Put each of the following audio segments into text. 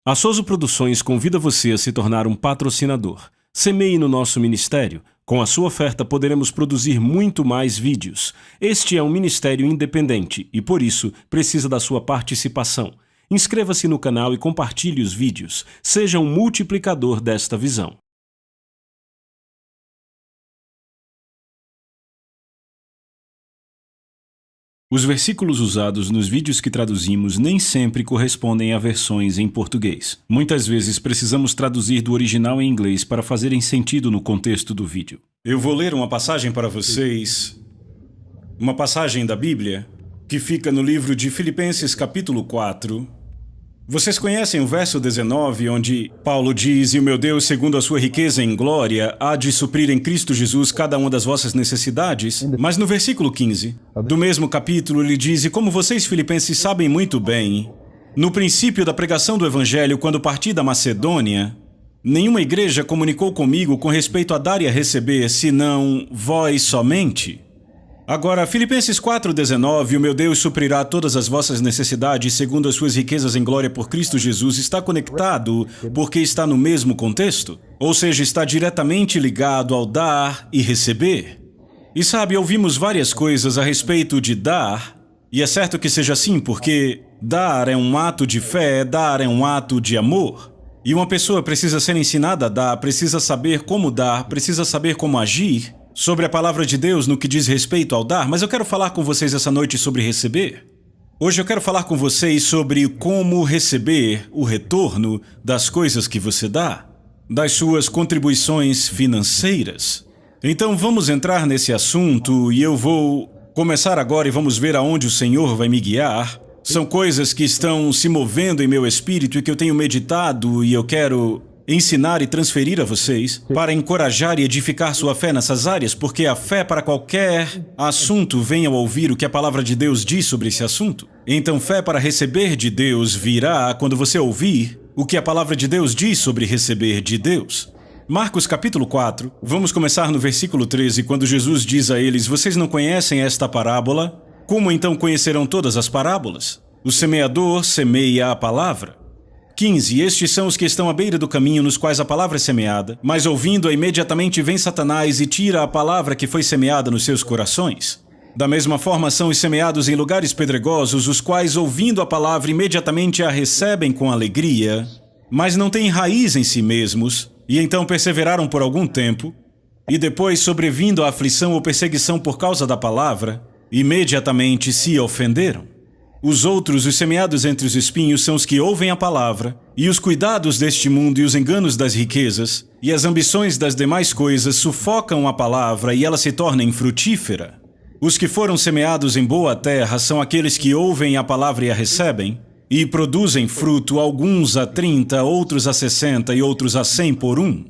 A Souza Produções convida você a se tornar um patrocinador. Semeie no nosso ministério. Com a sua oferta poderemos produzir muito mais vídeos. Este é um ministério independente e, por isso, precisa da sua participação. Inscreva-se no canal e compartilhe os vídeos. Seja um multiplicador desta visão. Os versículos usados nos vídeos que traduzimos nem sempre correspondem a versões em português. Muitas vezes precisamos traduzir do original em inglês para fazerem sentido no contexto do vídeo. Eu vou ler uma passagem para vocês, uma passagem da Bíblia, que fica no livro de Filipenses capítulo 4. Vocês conhecem o verso 19, onde Paulo diz: "E o meu Deus, segundo a sua riqueza em glória, há de suprir em Cristo Jesus cada uma das vossas necessidades"? Mas no versículo 15, do mesmo capítulo, ele diz: "E como vocês filipenses sabem muito bem, no princípio da pregação do Evangelho, quando parti da Macedônia, nenhuma igreja comunicou comigo com respeito a dar e a receber, senão vós somente." Agora, Filipenses 4,19, "O meu Deus suprirá todas as vossas necessidades segundo as suas riquezas em glória por Cristo Jesus", está conectado porque está no mesmo contexto, ou seja, está diretamente ligado ao dar e receber. E sabe, ouvimos várias coisas a respeito de dar, e é certo que seja assim, porque dar é um ato de fé, dar é um ato de amor. E uma pessoa precisa ser ensinada a dar, precisa saber como dar, precisa saber como agir sobre a palavra de Deus no que diz respeito ao dar, mas eu quero falar com vocês essa noite sobre receber. Hoje eu quero falar com vocês sobre como receber o retorno das coisas que você dá, das suas contribuições financeiras. Então vamos entrar nesse assunto e eu vou começar agora e vamos ver aonde o Senhor vai me guiar. São coisas que estão se movendo em meu espírito e que eu tenho meditado e eu quero ensinar e transferir a vocês para encorajar e edificar sua fé nessas áreas, porque a fé para qualquer assunto vem ao ouvir o que a palavra de Deus diz sobre esse assunto. Então, fé para receber de Deus virá quando você ouvir o que a palavra de Deus diz sobre receber de Deus. Marcos capítulo 4, vamos começar no versículo 13, quando Jesus diz a eles: "Vocês não conhecem esta parábola? Como então conhecerão todas as parábolas? O semeador semeia a palavra." 15. "Estes são os que estão à beira do caminho, nos quais a palavra é semeada, mas ouvindo-a imediatamente vem Satanás e tira a palavra que foi semeada nos seus corações. Da mesma forma são os semeados em lugares pedregosos, os quais, ouvindo a palavra, imediatamente a recebem com alegria, mas não têm raiz em si mesmos, e então perseveraram por algum tempo, e depois, sobrevindo a aflição ou perseguição por causa da palavra, imediatamente se ofenderam. Os outros, os semeados entre os espinhos, são os que ouvem a palavra, e os cuidados deste mundo e os enganos das riquezas, e as ambições das demais coisas sufocam a palavra e ela se torna infrutífera. Os que foram semeados em boa terra são aqueles que ouvem a palavra e a recebem, e produzem fruto, alguns a 30, outros a 60 e outros a 100 por um.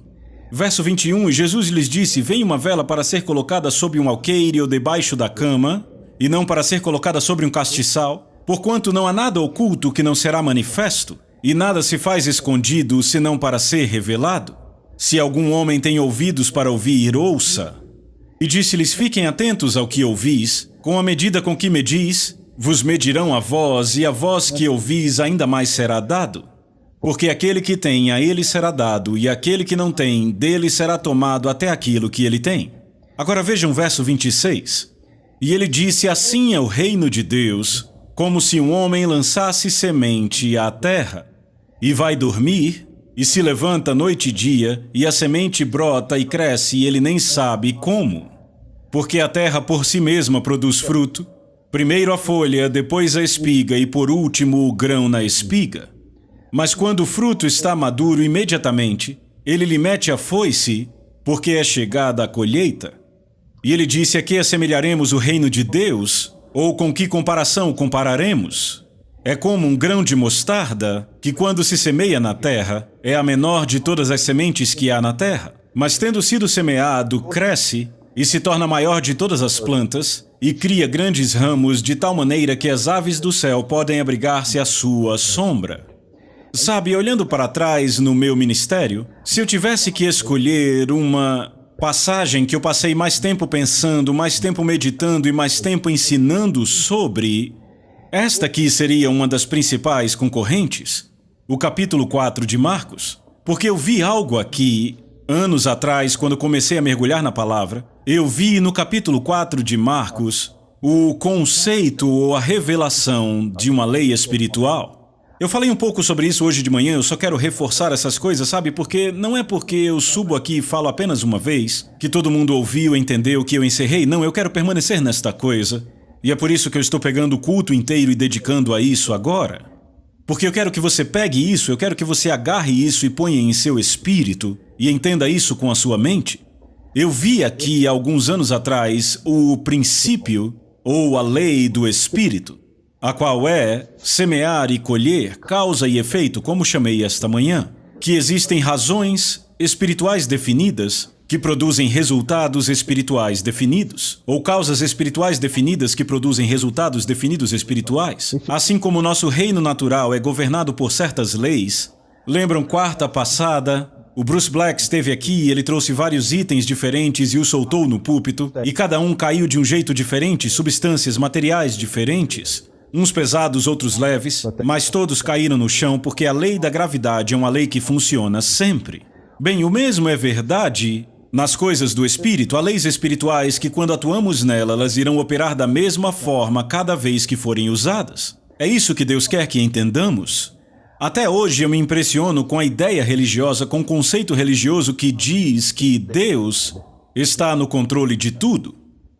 Verso 21, Jesus lhes disse: "Vem uma vela para ser colocada sob um alqueire ou debaixo da cama, e não para ser colocada sobre um castiçal, porquanto não há nada oculto que não será manifesto, e nada se faz escondido, senão para ser revelado. Se algum homem tem ouvidos para ouvir, ouça." E disse-lhes: "Fiquem atentos ao que ouvis, com a medida com que medis, vos medirão a vós, e a vós que ouvis ainda mais será dado. Porque aquele que tem, a ele será dado, e aquele que não tem, dele será tomado até aquilo que ele tem." Agora vejam o verso 26. "E ele disse: Assim é o reino de Deus, como se um homem lançasse semente à terra, e vai dormir, e se levanta noite e dia, e a semente brota e cresce, e ele nem sabe como. Porque a terra por si mesma produz fruto, primeiro a folha, depois a espiga, e por último o grão na espiga. Mas quando o fruto está maduro, imediatamente ele lhe mete a foice, porque é chegada a colheita. E ele disse: A que assemelharemos o reino de Deus? Ou com que comparação compararemos? É como um grão de mostarda, que quando se semeia na terra, é a menor de todas as sementes que há na terra. Mas tendo sido semeado, cresce e se torna maior de todas as plantas, e cria grandes ramos, de tal maneira que as aves do céu podem abrigar-se à sua sombra." Sabe, olhando para trás no meu ministério, se eu tivesse que escolher uma passagem que eu passei mais tempo pensando, mais tempo meditando e mais tempo ensinando sobre, esta aqui seria uma das principais concorrentes. o capítulo 4 de Marcos, porque eu vi algo aqui, anos atrás, quando comecei a mergulhar na palavra, eu vi no capítulo 4 de Marcos o conceito ou a revelação de uma lei espiritual. Eu falei um pouco sobre isso hoje de manhã, eu só quero reforçar essas coisas, sabe? Porque não é porque eu subo aqui e falo apenas uma vez, que todo mundo ouviu, entendeu, que eu encerrei. Não, eu quero permanecer nesta coisa. E é por isso que eu estou pegando o culto inteiro e dedicando a isso agora. Porque eu quero que você pegue isso, eu quero que você agarre isso e ponha em seu espírito e entenda isso com a sua mente. Eu vi aqui, alguns anos atrás, o princípio ou a lei do espírito, a qual é semear e colher, causa e efeito, como chamei esta manhã, que existem razões espirituais definidas que produzem resultados espirituais definidos, ou causas espirituais definidas que produzem resultados definidos espirituais. Assim como o nosso reino natural é governado por certas leis. Lembram quarta passada? O Bruce Black esteve aqui e ele trouxe vários itens diferentes e os soltou no púlpito, e cada um caiu de um jeito diferente, substâncias, materiais diferentes. Uns pesados, outros leves, mas todos caíram no chão porque a lei da gravidade é uma lei que funciona sempre. Bem, o mesmo é verdade nas coisas do Espírito. Há leis espirituais que, quando atuamos nela, elas irão operar da mesma forma cada vez que forem usadas. É isso que Deus quer que entendamos. Até hoje eu me impressiono com a ideia religiosa, com o conceito religioso que diz que Deus está no controle de tudo.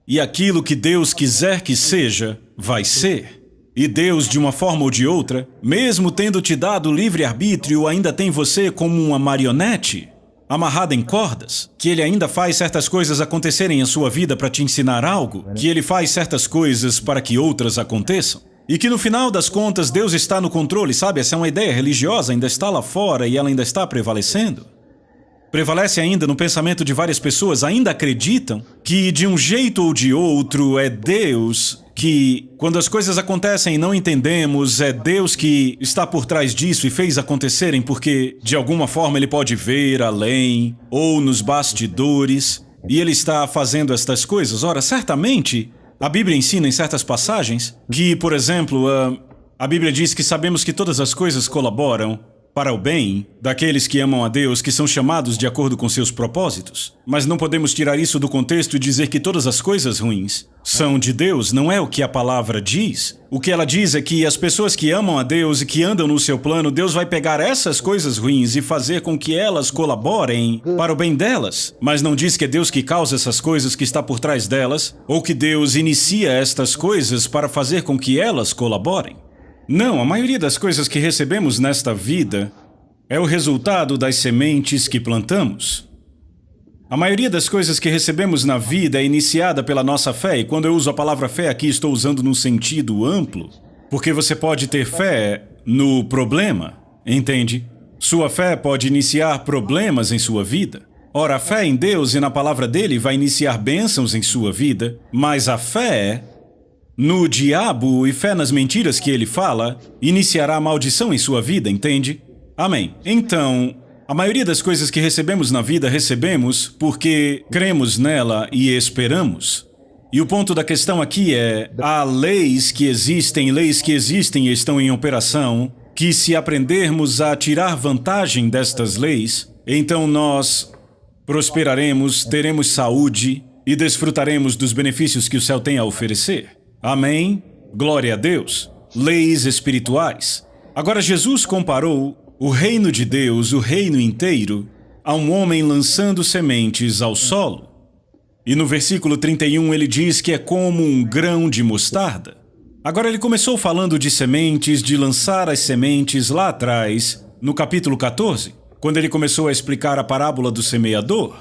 E aquilo que Deus quiser que seja, vai ser. E Deus, de uma forma ou de outra, mesmo tendo te dado livre-arbítrio, ainda tem você como uma marionete, amarrada em cordas, que Ele ainda faz certas coisas acontecerem em sua vida para te ensinar algo, que Ele faz certas coisas para que outras aconteçam. E que no final das contas Deus está no controle, sabe? Essa é uma ideia religiosa, ainda está lá fora e ela ainda está prevalecendo. Prevalece ainda no pensamento de várias pessoas, ainda acreditam que de um jeito ou de outro é Deus que, quando as coisas acontecem e não entendemos, é Deus que está por trás disso e fez acontecerem porque, de alguma forma, Ele pode ver além ou nos bastidores e Ele está fazendo estas coisas. Ora, certamente, a Bíblia ensina em certas passagens que, por exemplo, a Bíblia diz que sabemos que todas as coisas colaboram para o bem daqueles que amam a Deus, que são chamados de acordo com seus propósitos. Mas não podemos tirar isso do contexto e dizer que todas as coisas ruins são de Deus, não é o que a palavra diz. O que ela diz é que as pessoas que amam a Deus e que andam no seu plano, Deus vai pegar essas coisas ruins e fazer com que elas colaborem para o bem delas. Mas não diz que é Deus que causa essas coisas, que está por trás delas, ou que Deus inicia estas coisas para fazer com que elas colaborem. Não, a maioria das coisas que recebemos nesta vida é o resultado das sementes que plantamos. A maioria das coisas que recebemos na vida é iniciada pela nossa fé, e quando eu uso a palavra fé aqui, estou usando num sentido amplo, porque você pode ter fé no problema, entende? Sua fé pode iniciar problemas em sua vida. Ora, a fé em Deus e na palavra dele vai iniciar bênçãos em sua vida, mas a fé no diabo e fé nas mentiras que ele fala, iniciará a maldição em sua vida, entende? Amém. Então, a maioria das coisas que recebemos na vida, recebemos porque cremos nela e esperamos. E o ponto da questão aqui é, há leis que existem e estão em operação, que se aprendermos a tirar vantagem destas leis, então nós prosperaremos, teremos saúde e desfrutaremos dos benefícios que o céu tem a oferecer. Amém? Glória a Deus. Leis espirituais. Agora, Jesus comparou o reino de Deus, o reino inteiro, a um homem lançando sementes ao solo. E no versículo 31 ele diz que é como um grão de mostarda. Agora ele começou falando de sementes, de lançar as sementes lá atrás, no capítulo 14, quando ele começou a explicar a parábola do semeador.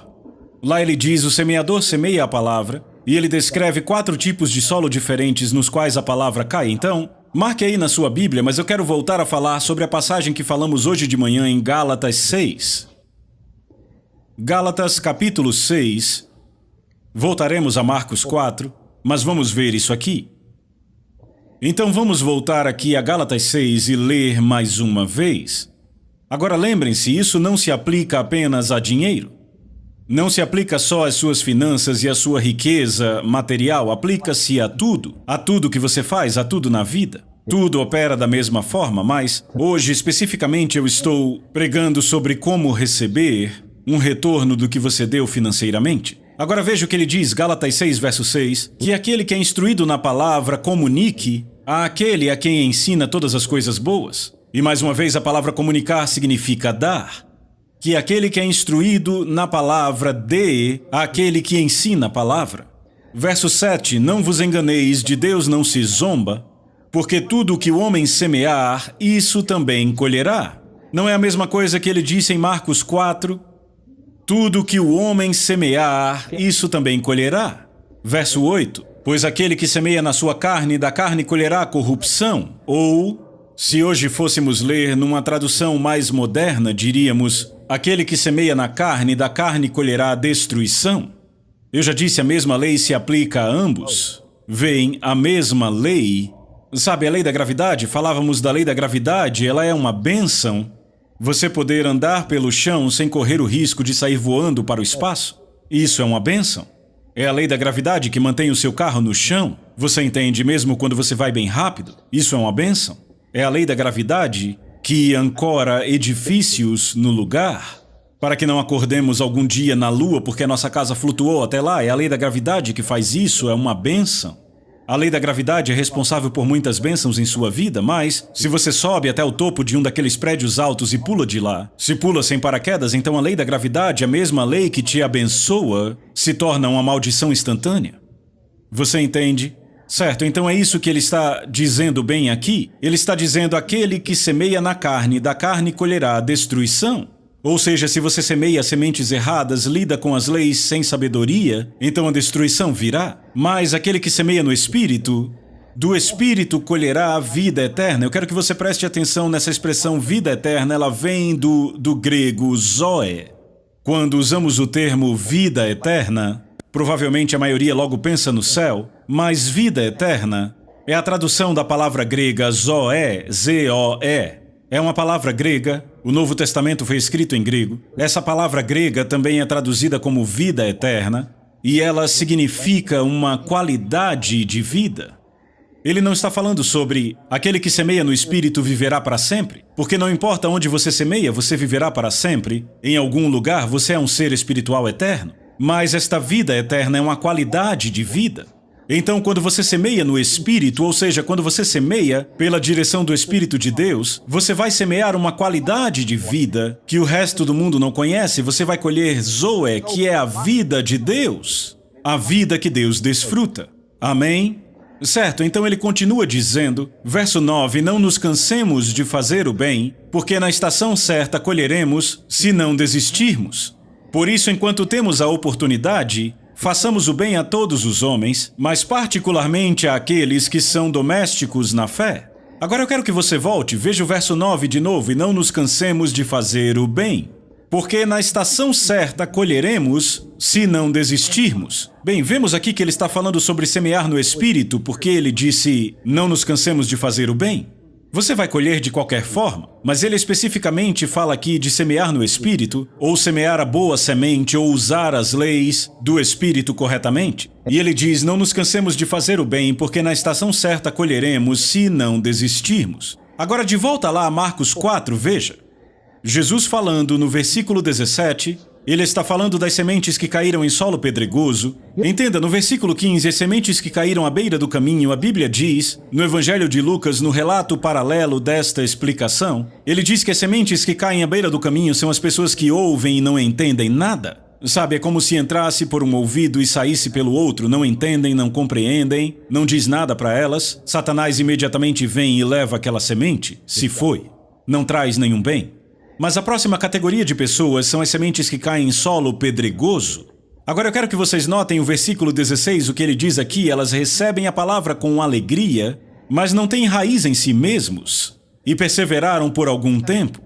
Lá ele diz, o semeador semeia a palavra, e ele descreve 4 tipos de solo diferentes nos quais a palavra cai. Então, marque aí na sua Bíblia, mas eu quero voltar a falar sobre a passagem que falamos hoje de manhã em Gálatas 6. Gálatas capítulo 6. Voltaremos a Marcos 4, mas vamos ver isso aqui. Então vamos voltar aqui a Gálatas 6 e ler mais uma vez. Agora lembrem-se, isso não se aplica apenas a dinheiro. Não se aplica só às suas finanças e à sua riqueza material, aplica-se a tudo que você faz, a tudo na vida. Tudo opera da mesma forma, mas hoje especificamente eu estou pregando sobre como receber um retorno do que você deu financeiramente. Agora veja o que ele diz, Gálatas 6, verso 6, que aquele que é instruído na palavra comunique àquele a quem ensina todas as coisas boas. E mais uma vez a palavra comunicar significa dar. Que aquele que é instruído na palavra dê àquele que ensina a palavra. Verso 7, não vos enganeis, de Deus não se zomba, porque tudo o que o homem semear, isso também colherá. Não é a mesma coisa que ele disse em Marcos 4? Tudo o que o homem semear, isso também colherá. Verso 8, pois aquele que semeia na sua carne, da carne colherá corrupção. Ou, se hoje fôssemos ler numa tradução mais moderna, diríamos, aquele que semeia na carne, da carne colherá destruição. Eu já disse, a mesma lei se aplica a ambos. Veem, a mesma lei. Sabe, a lei da gravidade? Falávamos da lei da gravidade, ela é uma bênção. Você poder andar pelo chão sem correr o risco de sair voando para o espaço. Isso é uma bênção. É a lei da gravidade que mantém o seu carro no chão. Você entende mesmo quando você vai bem rápido? Isso é uma bênção. É a lei da gravidade que ancora edifícios no lugar, para que não acordemos algum dia na lua porque a nossa casa flutuou até lá. É a lei da gravidade que faz isso, é uma bênção. A lei da gravidade é responsável por muitas bênçãos em sua vida, mas se você sobe até o topo de um daqueles prédios altos e pula de lá, se pula sem paraquedas, então a lei da gravidade, a mesma lei que te abençoa, se torna uma maldição instantânea. Você entende? Certo, então é isso que ele está dizendo bem aqui. Ele está dizendo, aquele que semeia na carne, da carne colherá a destruição. Ou seja, se você semeia sementes erradas, lida com as leis sem sabedoria, então a destruição virá. Mas aquele que semeia no Espírito, do Espírito colherá a vida eterna. Eu quero que você preste atenção nessa expressão vida eterna, ela vem do grego zoe. Quando usamos o termo vida eterna, provavelmente a maioria logo pensa no céu, mas vida eterna é a tradução da palavra grega zoe, Z-O-E. É uma palavra grega, o Novo Testamento foi escrito em grego. Essa palavra grega também é traduzida como vida eterna, e ela significa uma qualidade de vida. Ele não está falando sobre aquele que semeia no Espírito viverá para sempre, porque não importa onde você semeia, você viverá para sempre. Em algum lugar você é um ser espiritual eterno, mas esta vida eterna é uma qualidade de vida. Então, quando você semeia no Espírito, ou seja, quando você semeia pela direção do Espírito de Deus, você vai semear uma qualidade de vida que o resto do mundo não conhece. Você vai colher Zoe, que é a vida de Deus, a vida que Deus desfruta. Amém? Certo, então ele continua dizendo, verso 9, não nos cansemos de fazer o bem, porque na estação certa colheremos, se não desistirmos. Por isso, enquanto temos a oportunidade, façamos o bem a todos os homens, mas particularmente àqueles que são domésticos na fé. Agora eu quero que você volte, veja o verso 9 de novo, e não nos cansemos de fazer o bem, porque na estação certa colheremos, se não desistirmos. Bem, vemos aqui que ele está falando sobre semear no Espírito, porque ele disse, não nos cansemos de fazer o bem. Você vai colher de qualquer forma, mas ele especificamente fala aqui de semear no Espírito, ou semear a boa semente, ou usar as leis do Espírito corretamente. E ele diz, não nos cansemos de fazer o bem, porque na estação certa colheremos, se não desistirmos. Agora, de volta lá a Marcos 4, veja. Jesus falando no versículo 17, ele está falando das sementes que caíram em solo pedregoso. Entenda, no versículo 15, as sementes que caíram à beira do caminho, a Bíblia diz, no Evangelho de Lucas, no relato paralelo desta explicação, ele diz que as sementes que caem à beira do caminho são as pessoas que ouvem e não entendem nada. Sabe, é como se entrasse por um ouvido e saísse pelo outro, não entendem, não compreendem, não diz nada para elas. Satanás imediatamente vem e leva aquela semente, se foi. Não traz nenhum bem. Mas a próxima categoria de pessoas são as sementes que caem em solo pedregoso. Agora eu quero que vocês notem o versículo 16, o que ele diz aqui, elas recebem a palavra com alegria, mas não têm raiz em si mesmos, e perseveraram por algum tempo.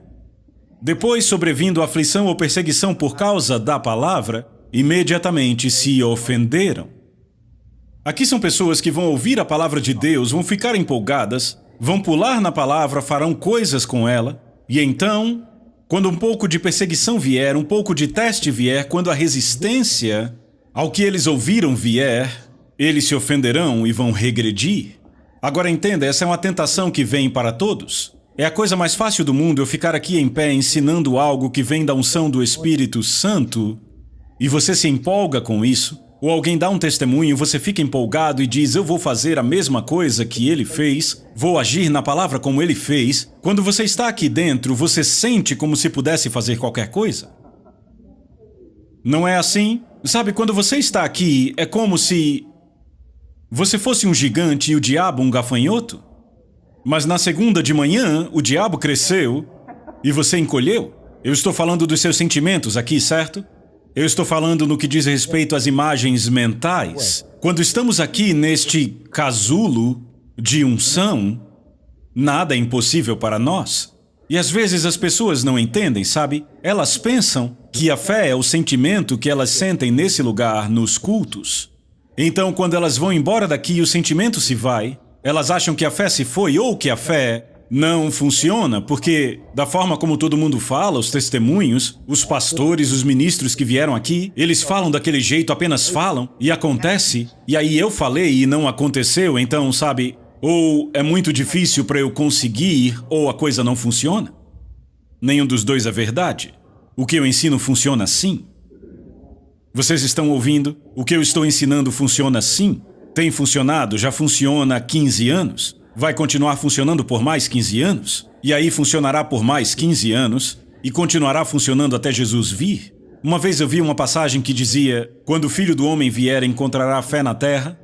Depois, sobrevindo aflição ou perseguição por causa da palavra, imediatamente se ofenderam. Aqui são pessoas que vão ouvir a palavra de Deus, vão ficar empolgadas, vão pular na palavra, farão coisas com ela, e então, quando um pouco de perseguição vier, um pouco de teste vier, quando a resistência ao que eles ouviram vier, eles se ofenderão e vão regredir. Agora entenda, essa é uma tentação que vem para todos. É a coisa mais fácil do mundo eu ficar aqui em pé ensinando algo que vem da unção do Espírito Santo e você se empolga com isso. Ou alguém dá um testemunho, você fica empolgado e diz, eu vou fazer a mesma coisa que ele fez, vou agir na palavra como ele fez. Quando você está aqui dentro, você sente como se pudesse fazer qualquer coisa? Não é assim? Sabe, quando você está aqui, é como se você fosse um gigante e o diabo um gafanhoto. Mas na segunda de manhã, o diabo cresceu e você encolheu. Eu estou falando dos seus sentimentos aqui, certo? Eu estou falando no que diz respeito às imagens mentais. Quando estamos aqui neste casulo de unção, nada é impossível para nós. E às vezes as pessoas não entendem, sabe? Elas pensam que a fé é o sentimento que elas sentem nesse lugar, nos cultos. Então, quando elas vão embora daqui e o sentimento se vai, elas acham que a fé se foi ou que a fé não funciona, porque da forma como todo mundo fala, os testemunhos, os pastores, os ministros que vieram aqui, eles falam daquele jeito, apenas falam, e acontece, e aí eu falei e não aconteceu, então, sabe, ou é muito difícil para eu conseguir, ou a coisa não funciona. Nenhum dos dois é verdade. O que eu ensino funciona assim. Vocês estão ouvindo? O que eu estou ensinando funciona assim. Tem funcionado, já funciona há 15 anos. Vai continuar funcionando por mais 15 anos. E aí funcionará por mais 15 anos. E continuará funcionando até Jesus vir. Uma vez eu vi uma passagem que dizia, quando o Filho do Homem vier, encontrará fé na terra?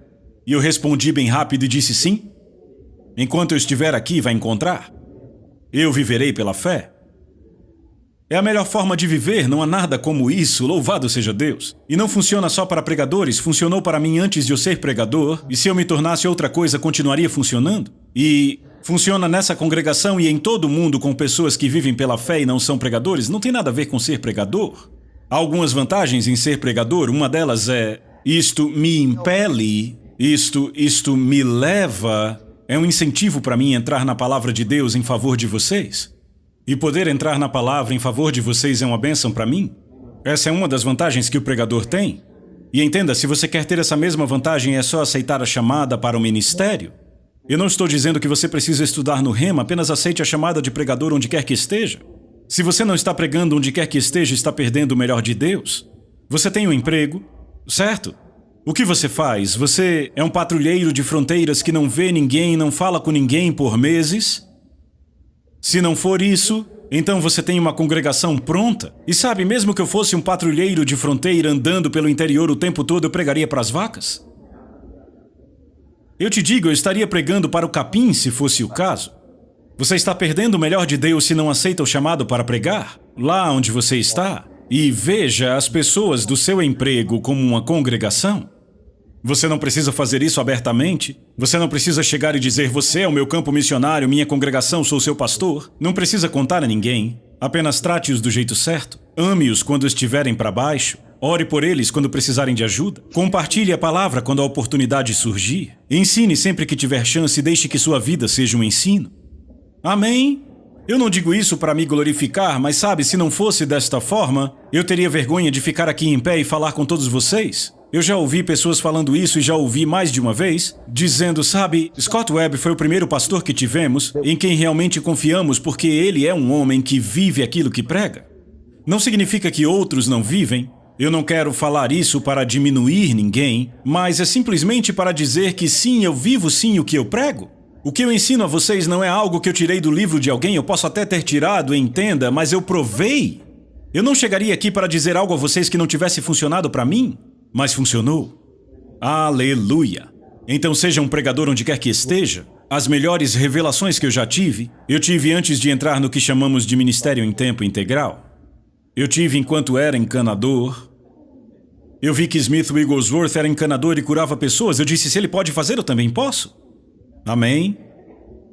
E eu respondi bem rápido e disse sim. Enquanto eu estiver aqui, vai encontrar. Eu viverei pela fé. É a melhor forma de viver, não há nada como isso, louvado seja Deus. E não funciona só para pregadores, funcionou para mim antes de eu ser pregador, e se eu me tornasse outra coisa, continuaria funcionando. E funciona nessa congregação e em todo o mundo com pessoas que vivem pela fé e não são pregadores, não tem nada a ver com ser pregador. Há algumas vantagens em ser pregador, uma delas é, isto me impele, isto me leva, é um incentivo para mim entrar na palavra de Deus em favor de vocês. E poder entrar na palavra em favor de vocês é uma bênção para mim? Essa é uma das vantagens que o pregador tem. E entenda, se você quer ter essa mesma vantagem, é só aceitar a chamada para o ministério. Eu não estou dizendo que você precisa estudar no Rema, apenas aceite a chamada de pregador onde quer que esteja. Se você não está pregando onde quer que esteja, está perdendo o melhor de Deus. Você tem um emprego, certo? O que você faz? Você é um patrulheiro de fronteiras que não vê ninguém, não fala com ninguém por meses? Se não for isso, então você tem uma congregação pronta. E sabe, mesmo que eu fosse um patrulheiro de fronteira andando pelo interior o tempo todo, eu pregaria para as vacas? Eu te digo, eu estaria pregando para o capim se fosse o caso. Você está perdendo o melhor de Deus se não aceita o chamado para pregar, lá onde você está. E veja as pessoas do seu emprego como uma congregação. Você não precisa fazer isso abertamente. Você não precisa chegar e dizer, você é o meu campo missionário, minha congregação, sou seu pastor. Não precisa contar a ninguém. Apenas trate-os do jeito certo. Ame-os quando estiverem para baixo. Ore por eles quando precisarem de ajuda. Compartilhe a palavra quando a oportunidade surgir. Ensine sempre que tiver chance e deixe que sua vida seja um ensino. Amém? Eu não digo isso para me glorificar, mas sabe, se não fosse desta forma, eu teria vergonha de ficar aqui em pé e falar com todos vocês. Eu já ouvi pessoas falando isso e já ouvi mais de uma vez, dizendo, sabe, Scott Webb foi o primeiro pastor que tivemos, em quem realmente confiamos porque ele é um homem que vive aquilo que prega. Não significa que outros não vivem. Eu não quero falar isso para diminuir ninguém, mas é simplesmente para dizer que sim, eu vivo sim o que eu prego. O que eu ensino a vocês não é algo que eu tirei do livro de alguém, eu posso até ter tirado, entenda, mas eu provei. Eu não chegaria aqui para dizer algo a vocês que não tivesse funcionado para mim, mas funcionou. Aleluia! Então seja um pregador onde quer que esteja. As melhores revelações que eu já tive, eu tive antes de entrar no que chamamos de ministério em tempo integral. Eu tive enquanto era encanador. Eu vi que Smith Wigglesworth era encanador e curava pessoas. Eu disse, se ele pode fazer, eu também posso. Amém?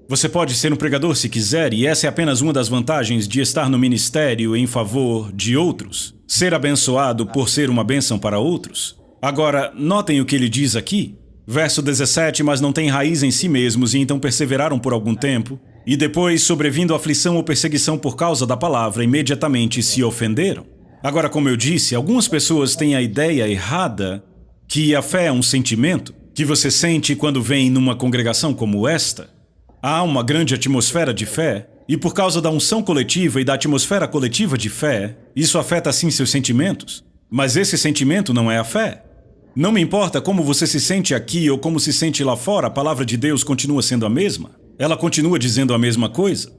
Você pode ser um pregador se quiser, e essa é apenas uma das vantagens de estar no ministério em favor de outros. Ser abençoado por ser uma bênção para outros. Agora, notem o que ele diz aqui. Verso 17, mas não têm raiz em si mesmos, e então perseveraram por algum tempo, e depois, sobrevindo aflição ou perseguição por causa da palavra, imediatamente se ofenderam. Agora, como eu disse, algumas pessoas têm a ideia errada que a fé é um sentimento. que você sente quando vem numa congregação como esta? Há uma grande atmosfera de fé, e por causa da unção coletiva e da atmosfera coletiva de fé, isso afeta sim seus sentimentos. Mas esse sentimento não é a fé. Não me importa como você se sente aqui ou como se sente lá fora, a palavra de Deus continua sendo a mesma. Ela continua dizendo a mesma coisa.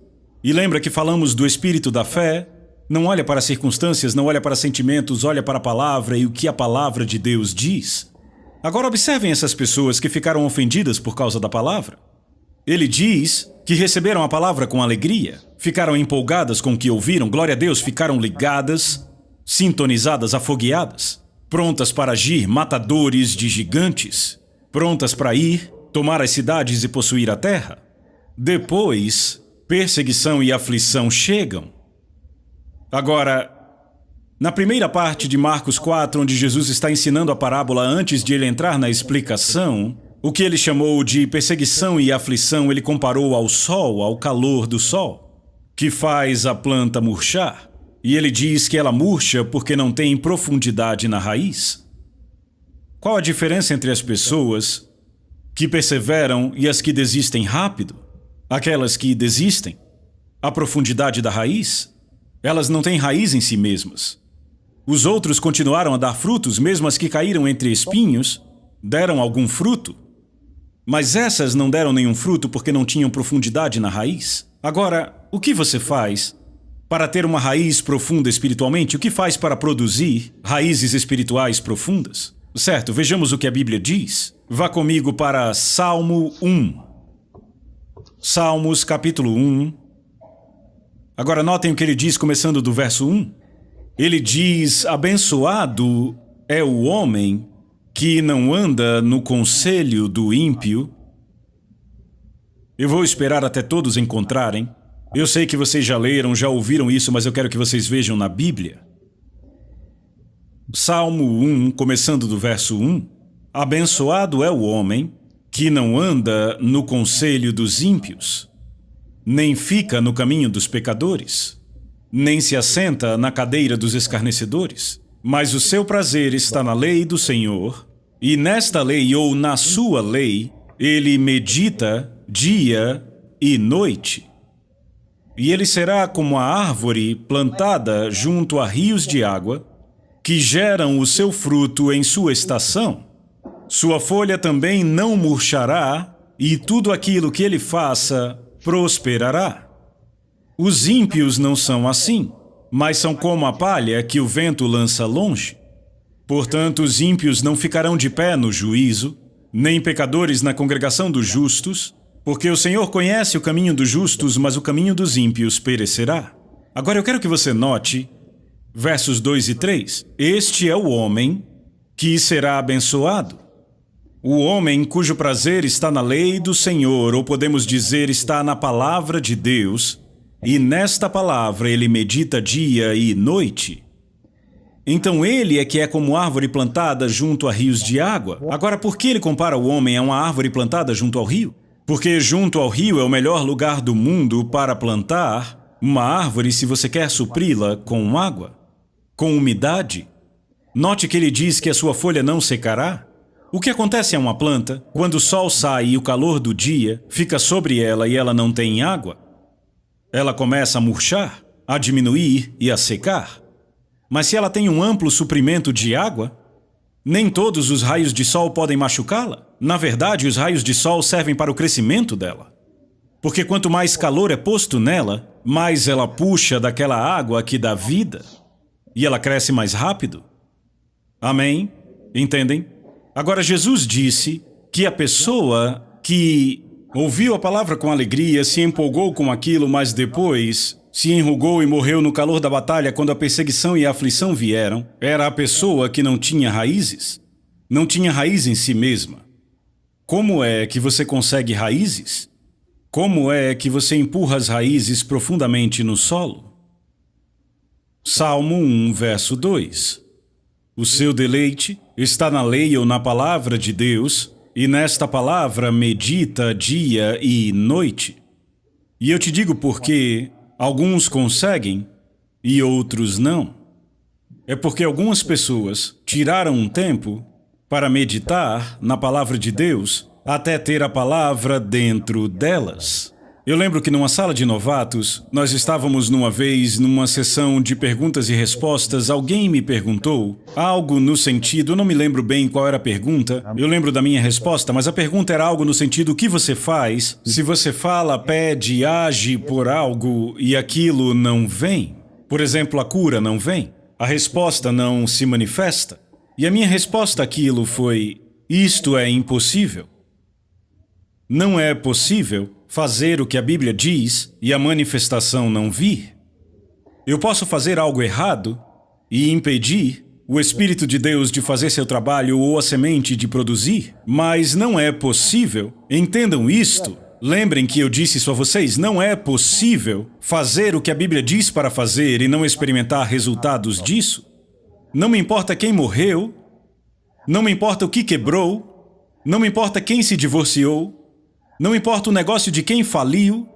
E lembra que falamos do espírito da fé? Não olha para circunstâncias, não olha para sentimentos, olha para a palavra e o que a palavra de Deus diz. Agora observem essas pessoas que ficaram ofendidas por causa da palavra. Ele diz que receberam a palavra com alegria, ficaram empolgadas com o que ouviram, glória a Deus, ficaram ligadas, sintonizadas, afogueadas, prontas para agir, matadores de gigantes, prontas para ir, tomar as cidades e possuir a terra. Depois, perseguição e aflição chegam. Agora, na primeira parte de Marcos 4, onde Jesus está ensinando a parábola antes de ele entrar na explicação, o que ele chamou de perseguição e aflição, ele comparou ao sol, ao calor do sol, que faz a planta murchar. E ele diz que ela murcha porque não tem profundidade na raiz. Qual a diferença entre as pessoas que perseveram e as que desistem rápido? Aquelas que desistem, a profundidade da raiz, elas não têm raiz em si mesmas. Os outros continuaram a dar frutos, mesmo as que caíram entre espinhos, deram algum fruto. Mas essas não deram nenhum fruto porque não tinham profundidade na raiz. Agora, o que você faz para ter uma raiz profunda espiritualmente? O que faz para produzir raízes espirituais profundas? Certo, vejamos o que a Bíblia diz. Vá comigo para Salmo 1. Salmos, capítulo 1. Agora notem o que ele diz começando do verso 1. Ele diz, abençoado é o homem que não anda no conselho do ímpio. Eu vou esperar até todos encontrarem. Eu sei que vocês já leram, já ouviram isso, mas eu quero que vocês vejam na Bíblia. Salmo 1, começando do verso 1. Abençoado é o homem que não anda no conselho dos ímpios, nem fica no caminho dos pecadores, nem se assenta na cadeira dos escarnecedores. Mas o seu prazer está na lei do Senhor, e nesta lei ou na sua lei, ele medita dia e noite. E ele será como a árvore plantada junto a rios de água, que geram o seu fruto em sua estação. Sua folha também não murchará, e tudo aquilo que ele faça prosperará. Os ímpios não são assim, mas são como a palha que o vento lança longe. Portanto, os ímpios não ficarão de pé no juízo, nem pecadores na congregação dos justos, porque o Senhor conhece o caminho dos justos, mas o caminho dos ímpios perecerá. Agora eu quero que você note, versos 2 e 3. Este é o homem que será abençoado. O homem cujo prazer está na lei do Senhor, ou podemos dizer, está na palavra de Deus, e nesta palavra ele medita dia e noite. Então ele é que é como árvore plantada junto a rios de água. Agora, por que ele compara o homem a uma árvore plantada junto ao rio? Porque junto ao rio é o melhor lugar do mundo para plantar uma árvore se você quer supri-la com água, com umidade. Note que ele diz que a sua folha não secará. O que acontece a uma planta quando o sol sai e o calor do dia fica sobre ela e ela não tem água? Ela começa a murchar, a diminuir e a secar. Mas se ela tem um amplo suprimento de água, nem todos os raios de sol podem machucá-la. Na verdade, os raios de sol servem para o crescimento dela. Porque quanto mais calor é posto nela, mais ela puxa daquela água que dá vida. E ela cresce mais rápido. Amém? Entendem? Agora, Jesus disse que a pessoa que ouviu a palavra com alegria, se empolgou com aquilo, mas depois se enrugou e morreu no calor da batalha quando a perseguição e a aflição vieram, era a pessoa que não tinha raízes. Não tinha raiz em si mesma. Como é que você consegue raízes? Como é que você empurra as raízes profundamente no solo? Salmo 1, verso 2. O seu deleite está na lei ou na palavra de Deus, e nesta palavra medita dia e noite. E eu te digo porque alguns conseguem e outros não. É porque algumas pessoas tiraram um tempo para meditar na palavra de Deus até ter a palavra dentro delas. Eu lembro que numa sala de novatos, nós estávamos numa vez numa sessão de perguntas e respostas, alguém me perguntou algo no sentido, eu não me lembro bem qual era a pergunta, eu lembro da minha resposta, mas a pergunta era algo no sentido, o que você faz se você fala, pede, age por algo e aquilo não vem? Por exemplo, a cura não vem, a resposta não se manifesta. E a minha resposta àquilo foi, isto é impossível. Não é possível fazer o que a Bíblia diz e a manifestação não vir. Eu posso fazer algo errado e impedir o Espírito de Deus de fazer seu trabalho ou a semente de produzir, mas não é possível. Entendam isto. Lembrem que eu disse isso a vocês, não é possível fazer o que a Bíblia diz para fazer e não experimentar resultados disso. Não me importa quem morreu, não me importa o que quebrou, não me importa quem se divorciou, não importa o negócio de quem faliu,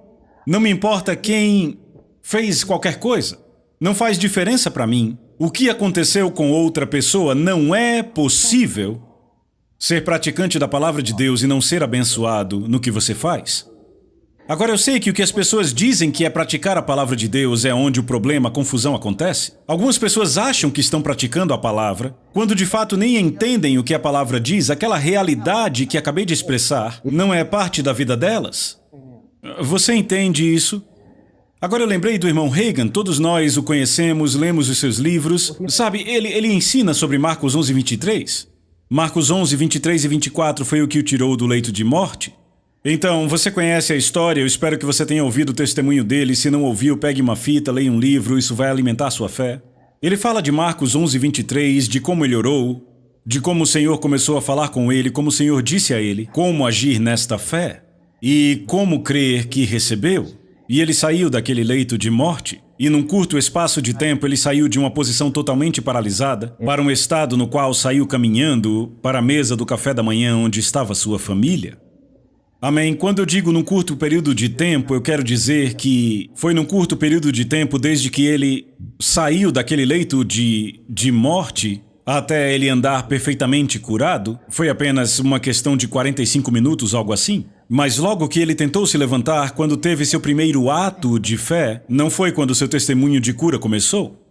não me importa quem fez qualquer coisa. Não faz diferença para mim. O que aconteceu com outra pessoa não é possível ser praticante da palavra de Deus e não ser abençoado no que você faz. Agora eu sei que o que as pessoas dizem que é praticar a palavra de Deus é onde o problema, a confusão acontece. Algumas pessoas acham que estão praticando a palavra, quando de fato nem entendem o que a palavra diz, aquela realidade que acabei de expressar não é parte da vida delas. Você entende isso? Agora eu lembrei do irmão Reagan, todos nós o conhecemos, lemos os seus livros. Sabe, ele ensina sobre Marcos 11, 23. Marcos 11, 23 e 24 foi o que o tirou do leito de morte. Então, você conhece a história, eu espero que você tenha ouvido o testemunho dele. Se não ouviu, pegue uma fita, leia um livro, isso vai alimentar a sua fé. Ele fala de Marcos 11, 23, de como ele orou, de como o Senhor começou a falar com ele, como o Senhor disse a ele, como agir nesta fé e como crer que recebeu. E ele saiu daquele leito de morte, e num curto espaço de tempo ele saiu de uma posição totalmente paralisada para um estado no qual saiu caminhando para a mesa do café da manhã onde estava sua família. Amém. Quando eu digo num curto período de tempo, eu quero dizer que foi num curto período de tempo desde que ele saiu daquele leito de morte até ele andar perfeitamente curado. Foi apenas uma questão de 45 minutos, algo assim. Mas logo que ele tentou se levantar, quando teve seu primeiro ato de fé, não foi quando seu testemunho de cura começou.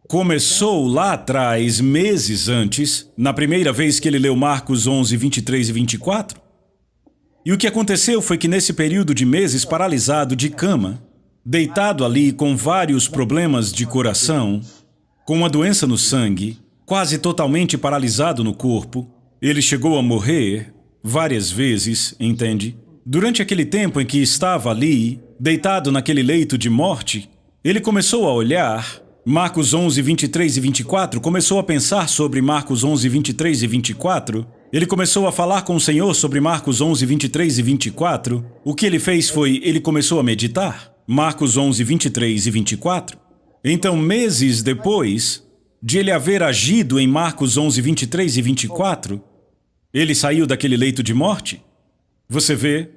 Começou lá atrás, meses antes, na primeira vez que ele leu Marcos 11, 23 e 24. E o que aconteceu foi que nesse período de meses paralisado de cama, deitado ali com vários problemas de coração, com uma doença no sangue, quase totalmente paralisado no corpo, ele chegou a morrer várias vezes, entende? Durante aquele tempo em que estava ali, deitado naquele leito de morte, ele começou a olhar Marcos 11, 23 e 24, começou a pensar sobre Marcos 11, 23 e 24, ele começou a falar com o Senhor sobre Marcos 11, 23 e 24. O que ele fez foi, ele começou a meditar. Marcos 11, 23 e 24. Então, meses depois de ele haver agido em Marcos 11, 23 e 24, ele saiu daquele leito de morte. Você vê?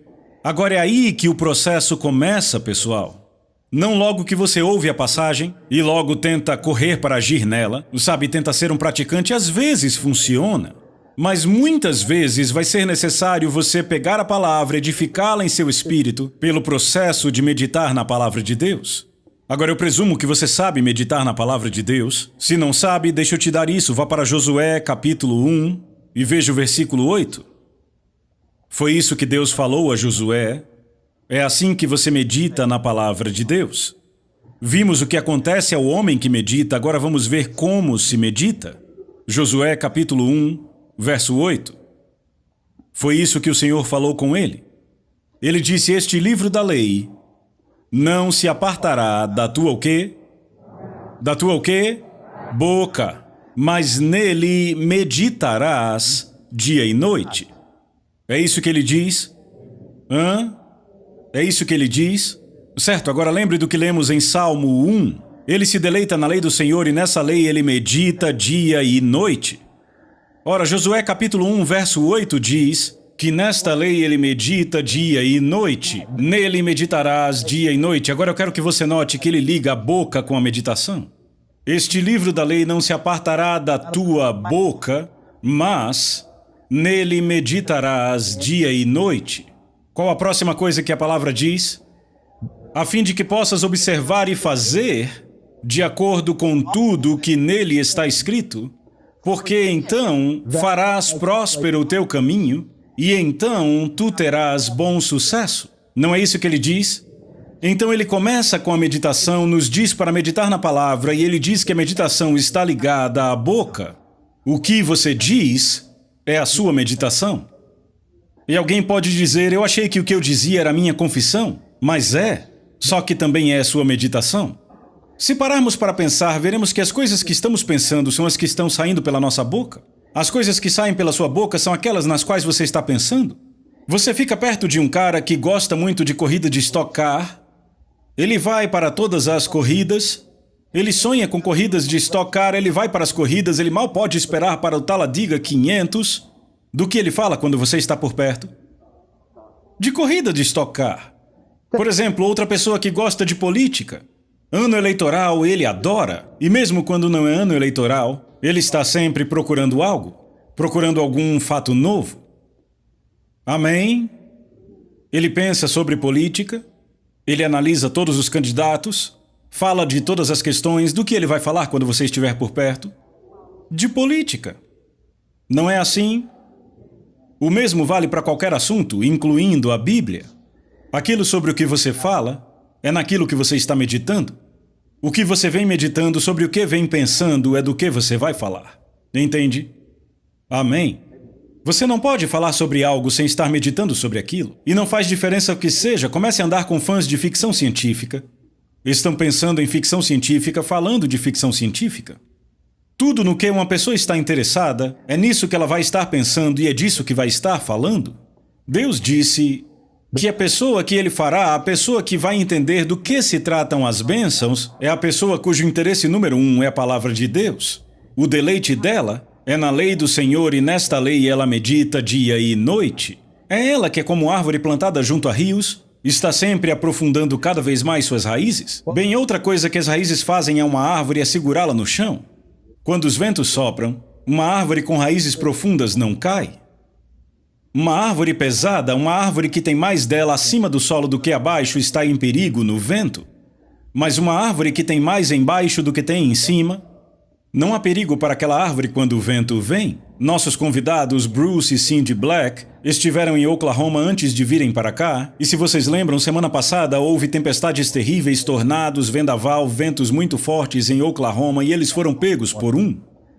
Agora é aí que o processo começa, pessoal. Não logo que você ouve a passagem e logo tenta correr para agir nela, sabe, tenta ser um praticante, às vezes funciona. Mas muitas vezes vai ser necessário você pegar a palavra, edificá-la em seu espírito, pelo processo de meditar na palavra de Deus. Agora eu presumo que você sabe meditar na palavra de Deus. Se não sabe, deixa eu te dar isso. Vá para Josué, capítulo 1, e veja o versículo 8. Foi isso que Deus falou a Josué. É assim que você medita na palavra de Deus. Vimos o que acontece ao homem que medita, agora vamos ver como se medita. Josué, capítulo 1, verso 8. Foi isso que o Senhor falou com ele. Ele disse, este livro da lei não se apartará da tua o quê? Da tua o quê? Boca. Mas nele meditarás dia e noite. É isso que ele diz? É isso que ele diz? Certo, agora lembre do que lemos em Salmo 1. Ele se deleita na lei do Senhor e nessa lei ele medita dia e noite. Ora, Josué capítulo 1, verso 8 diz que nesta lei ele medita dia e noite. Nele meditarás dia e noite. Agora eu quero que você note que ele liga a boca com a meditação. Este livro da lei não se apartará da tua boca, Mas nele meditarás dia e noite. Qual a próxima coisa que a palavra diz? A fim de que possas observar e fazer de acordo com tudo o que nele está escrito, porque então farás próspero o teu caminho e então tu terás bom sucesso. Não é isso que ele diz? Então ele começa com a meditação, nos diz para meditar na palavra, e ele diz que a meditação está ligada à boca. O que você diz é a sua meditação. E alguém pode dizer, eu achei que o que eu dizia era a minha confissão, mas só que também é a sua meditação. Se pararmos para pensar, veremos que as coisas que estamos pensando são as que estão saindo pela nossa boca. As coisas que saem pela sua boca são aquelas nas quais você está pensando. Você fica perto de um cara que gosta muito de corrida de Stock Car. Ele vai para todas as corridas. Ele sonha com corridas de Stock Car, ele vai para as corridas, ele mal pode esperar para o Talladega 500. Do que ele fala quando você está por perto? De corrida de Stock Car. Por exemplo, outra pessoa que gosta de política. Ano eleitoral ele adora, e mesmo quando não é ano eleitoral, ele está sempre procurando algo, procurando algum fato novo. Amém? Ele pensa sobre política, ele analisa todos os candidatos, fala de todas as questões. Do que ele vai falar quando você estiver por perto? De política. Não é assim? O mesmo vale para qualquer assunto, incluindo a Bíblia. Aquilo sobre o que você fala é naquilo que você está meditando. O que você vem meditando, sobre o que vem pensando, é do que você vai falar. Entende? Amém? Você não pode falar sobre algo sem estar meditando sobre aquilo. E não faz diferença o que seja. Comece a andar com fãs de ficção científica. Estão pensando em ficção científica, falando de ficção científica. Tudo no que uma pessoa está interessada, é nisso que ela vai estar pensando e é disso que vai estar falando. Deus disse que a pessoa que ele fará, a pessoa que vai entender do que se tratam as bênçãos, é a pessoa cujo interesse número 1 é a palavra de Deus. O deleite dela é na lei do Senhor e nesta lei ela medita dia e noite. É ela que é como árvore plantada junto a rios, está sempre aprofundando cada vez mais suas raízes. Bem, outra coisa que as raízes fazem a uma árvore é segurá-la no chão. Quando os ventos sopram, uma árvore com raízes profundas não cai. Uma árvore pesada, uma árvore que tem mais dela acima do solo do que abaixo, está em perigo no vento. Mas uma árvore que tem mais embaixo do que tem em cima, não há perigo para aquela árvore quando o vento vem. Nossos convidados, Bruce e Cindy Black, estiveram em Oklahoma antes de virem para cá. E se vocês lembram, semana passada houve tempestades terríveis, tornados, vendaval, ventos muito fortes em Oklahoma e eles foram pegos por um.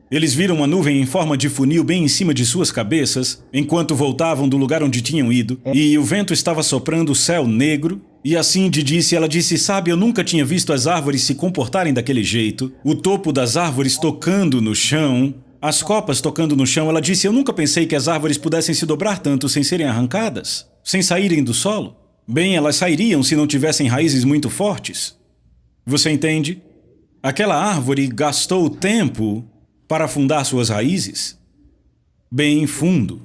Eles viram uma nuvem em forma de funil bem em cima de suas cabeças, enquanto voltavam do lugar onde tinham ido, e o vento estava soprando o céu negro, e a Cindy disse, ela disse, sabe, eu nunca tinha visto as árvores se comportarem daquele jeito, o topo das árvores tocando no chão, as copas tocando no chão. Ela disse, eu nunca pensei que as árvores pudessem se dobrar tanto sem serem arrancadas, sem saírem do solo. Bem, elas sairiam se não tivessem raízes muito fortes. Você entende? Aquela árvore gastou tempo para afundar suas raízes bem fundo.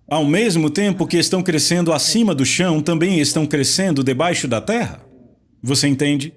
Ao mesmo tempo que estão crescendo acima do chão, também estão crescendo debaixo da terra. Você entende?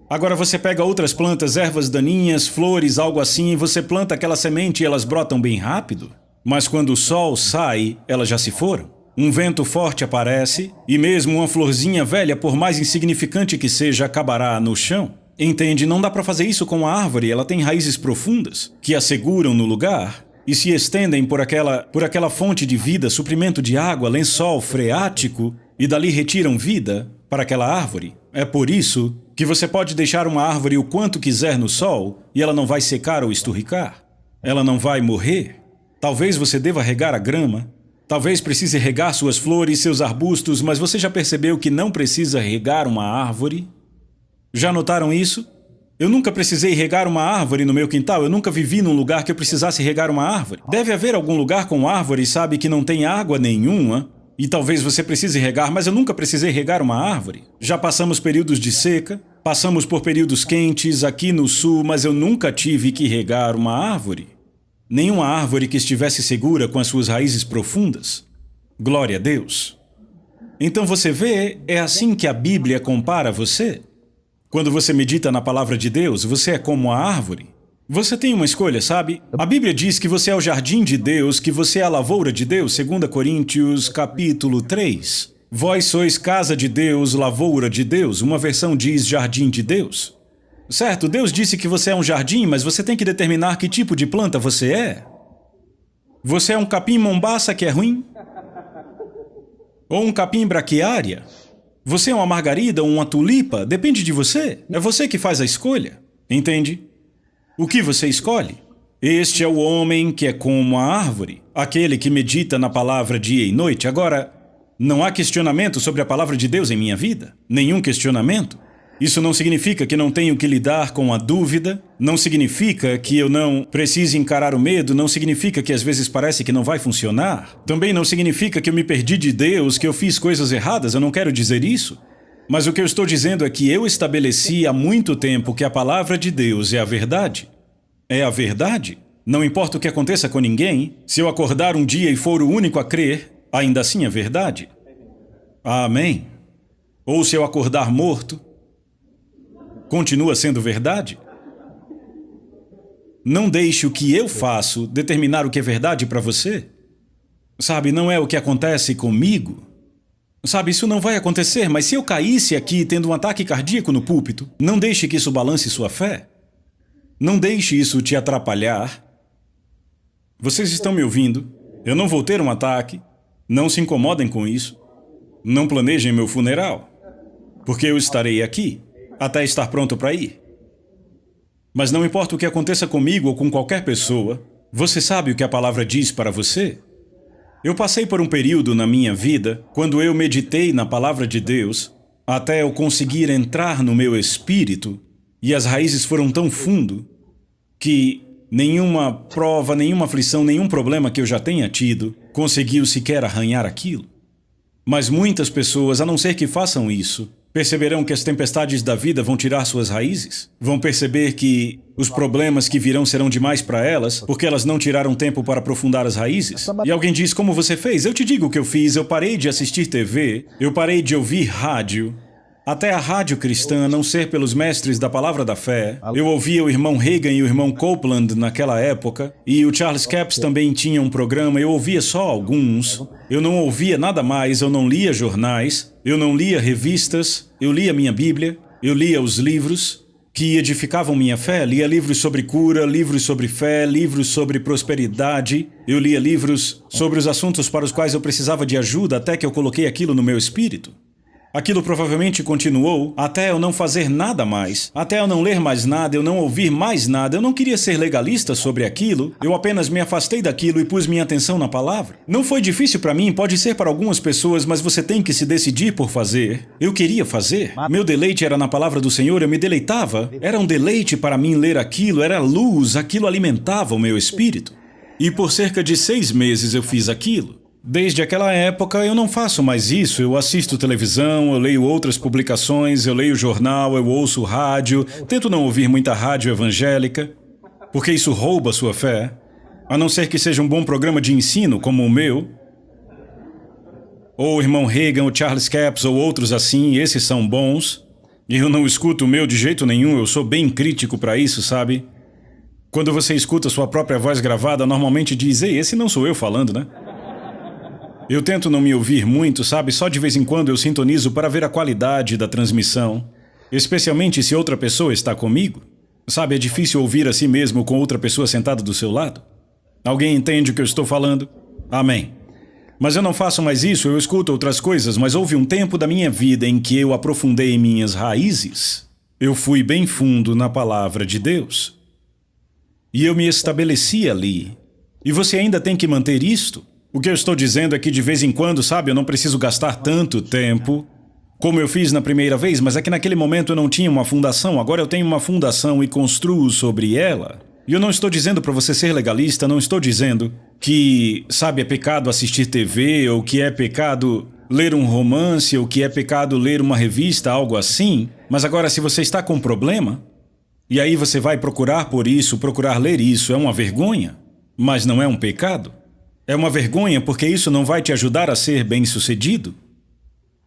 Agora você pega outras plantas, ervas daninhas, flores, algo assim, e você planta aquela semente e elas brotam bem rápido. Mas quando o sol sai, elas já se foram. Um vento forte aparece, e mesmo uma florzinha velha, por mais insignificante que seja, acabará no chão. Entende? Não dá para fazer isso com a árvore, ela tem raízes profundas, que a seguram no lugar e se estendem por aquela fonte de vida, suprimento de água, lençol freático, e dali retiram vida para aquela árvore. É por isso que você pode deixar uma árvore o quanto quiser no sol e ela não vai secar ou esturricar. Ela não vai morrer. Talvez você deva regar a grama, talvez precise regar suas flores, seus arbustos, mas você já percebeu que não precisa regar uma árvore? Já notaram isso? Eu nunca precisei regar uma árvore no meu quintal, eu nunca vivi num lugar que eu precisasse regar uma árvore. Deve haver algum lugar com árvore, sabe, que não tem água nenhuma, e talvez você precise regar, mas eu nunca precisei regar uma árvore. Já passamos períodos de seca, passamos por períodos quentes aqui no sul, mas eu nunca tive que regar uma árvore. Nenhuma árvore que estivesse segura com as suas raízes profundas. Glória a Deus. Então você vê, é assim que a Bíblia compara você. Quando você medita na palavra de Deus, você é como a árvore. Você tem uma escolha, sabe? A Bíblia diz que você é o jardim de Deus, que você é a lavoura de Deus, 2 Coríntios capítulo 3. Vós sois casa de Deus, lavoura de Deus. Uma versão diz jardim de Deus. Certo, Deus disse que você é um jardim, mas você tem que determinar que tipo de planta você é. Você é um capim-mombaça que é ruim? Ou um capim braquiária? Você é uma margarida ou uma tulipa? Depende de você. É você que faz a escolha. Entende? O que você escolhe? Este é o homem que é como a árvore, aquele que medita na palavra dia e noite. Agora, não há questionamento sobre a palavra de Deus em minha vida. Nenhum questionamento. Isso não significa que não tenho que lidar com a dúvida, não significa que eu não precise encarar o medo, não significa que às vezes parece que não vai funcionar. Também não significa que eu me perdi de Deus, que eu fiz coisas erradas, eu não quero dizer isso. Mas o que eu estou dizendo é que eu estabeleci há muito tempo que a palavra de Deus é a verdade. É a verdade. Não importa o que aconteça com ninguém, se eu acordar um dia e for o único a crer, ainda assim é verdade. Amém. Ou se eu acordar morto, continua sendo verdade? Não deixe o que eu faço determinar o que é verdade para você. Sabe, não é o que acontece comigo. Sabe, isso não vai acontecer, mas se eu caísse aqui tendo um ataque cardíaco no púlpito, não deixe que isso balance sua fé. Não deixe isso te atrapalhar. Vocês estão me ouvindo? Eu não vou ter um ataque. Não se incomodem com isso. Não planejem meu funeral, porque eu estarei aqui até estar pronto para ir. Mas não importa o que aconteça comigo ou com qualquer pessoa, você sabe o que a palavra diz para você? Eu passei por um período na minha vida, quando eu meditei na palavra de Deus, até eu conseguir entrar no meu espírito, e as raízes foram tão fundo, que nenhuma prova, nenhuma aflição, nenhum problema que eu já tenha tido, conseguiu sequer arranhar aquilo. Mas muitas pessoas, a não ser que façam isso, perceberão que as tempestades da vida vão tirar suas raízes. Vão perceber que os problemas que virão serão demais para elas, porque elas não tiraram tempo para aprofundar as raízes. E alguém diz, como você fez? Eu te digo o que eu fiz. Eu parei de assistir TV, eu parei de ouvir rádio, até a rádio cristã, a não ser pelos mestres da palavra da fé. Eu ouvia o irmão Reagan e o irmão Copeland naquela época, e o Charles Capps também tinha um programa, eu ouvia só alguns. Eu não ouvia nada mais, eu não lia jornais, eu não lia revistas, eu lia minha Bíblia, eu lia os livros que edificavam minha fé, lia livros sobre cura, livros sobre fé, livros sobre prosperidade, eu lia livros sobre os assuntos para os quais eu precisava de ajuda até que eu coloquei aquilo no meu espírito. Aquilo provavelmente continuou até eu não fazer nada mais, até eu não ler mais nada, eu não ouvir mais nada. Eu não queria ser legalista sobre aquilo, eu apenas me afastei daquilo e pus minha atenção na palavra. Não foi difícil para mim, pode ser para algumas pessoas, mas você tem que se decidir por fazer. Eu queria fazer. Meu deleite era na palavra do Senhor, eu me deleitava. Era um deleite para mim ler aquilo, era luz, aquilo alimentava o meu espírito. E por cerca de 6 meses eu fiz aquilo. Desde aquela época eu não faço mais isso, eu assisto televisão, eu leio outras publicações, eu leio jornal, eu ouço rádio, tento não ouvir muita rádio evangélica, porque isso rouba sua fé, a não ser que seja um bom programa de ensino como o meu, ou o irmão Reagan, o Charles Capps ou outros assim, esses são bons, e eu não escuto o meu de jeito nenhum, eu sou bem crítico para isso, sabe? Quando você escuta sua própria voz gravada, normalmente diz, ei, esse não sou eu falando, né? Eu tento não me ouvir muito, sabe? Só de vez em quando eu sintonizo para ver a qualidade da transmissão, especialmente se outra pessoa está comigo. Sabe, é difícil ouvir a si mesmo com outra pessoa sentada do seu lado. Alguém entende o que eu estou falando? Amém. Mas eu não faço mais isso, eu escuto outras coisas, mas houve um tempo da minha vida em que eu aprofundei minhas raízes. Eu fui bem fundo na palavra de Deus. E eu me estabeleci ali. E você ainda tem que manter isto. O que eu estou dizendo é que de vez em quando, sabe, eu não preciso gastar tanto tempo como eu fiz na primeira vez, mas é que naquele momento eu não tinha uma fundação, agora eu tenho uma fundação e construo sobre ela. E eu não estou dizendo para você ser legalista, não estou dizendo que, sabe, é pecado assistir TV, ou que é pecado ler um romance, ou que é pecado ler uma revista, algo assim. Mas agora, se você está com um problema, e aí você vai procurar por isso, procurar ler isso, é uma vergonha, mas não é um pecado. É uma vergonha porque isso não vai te ajudar a ser bem-sucedido.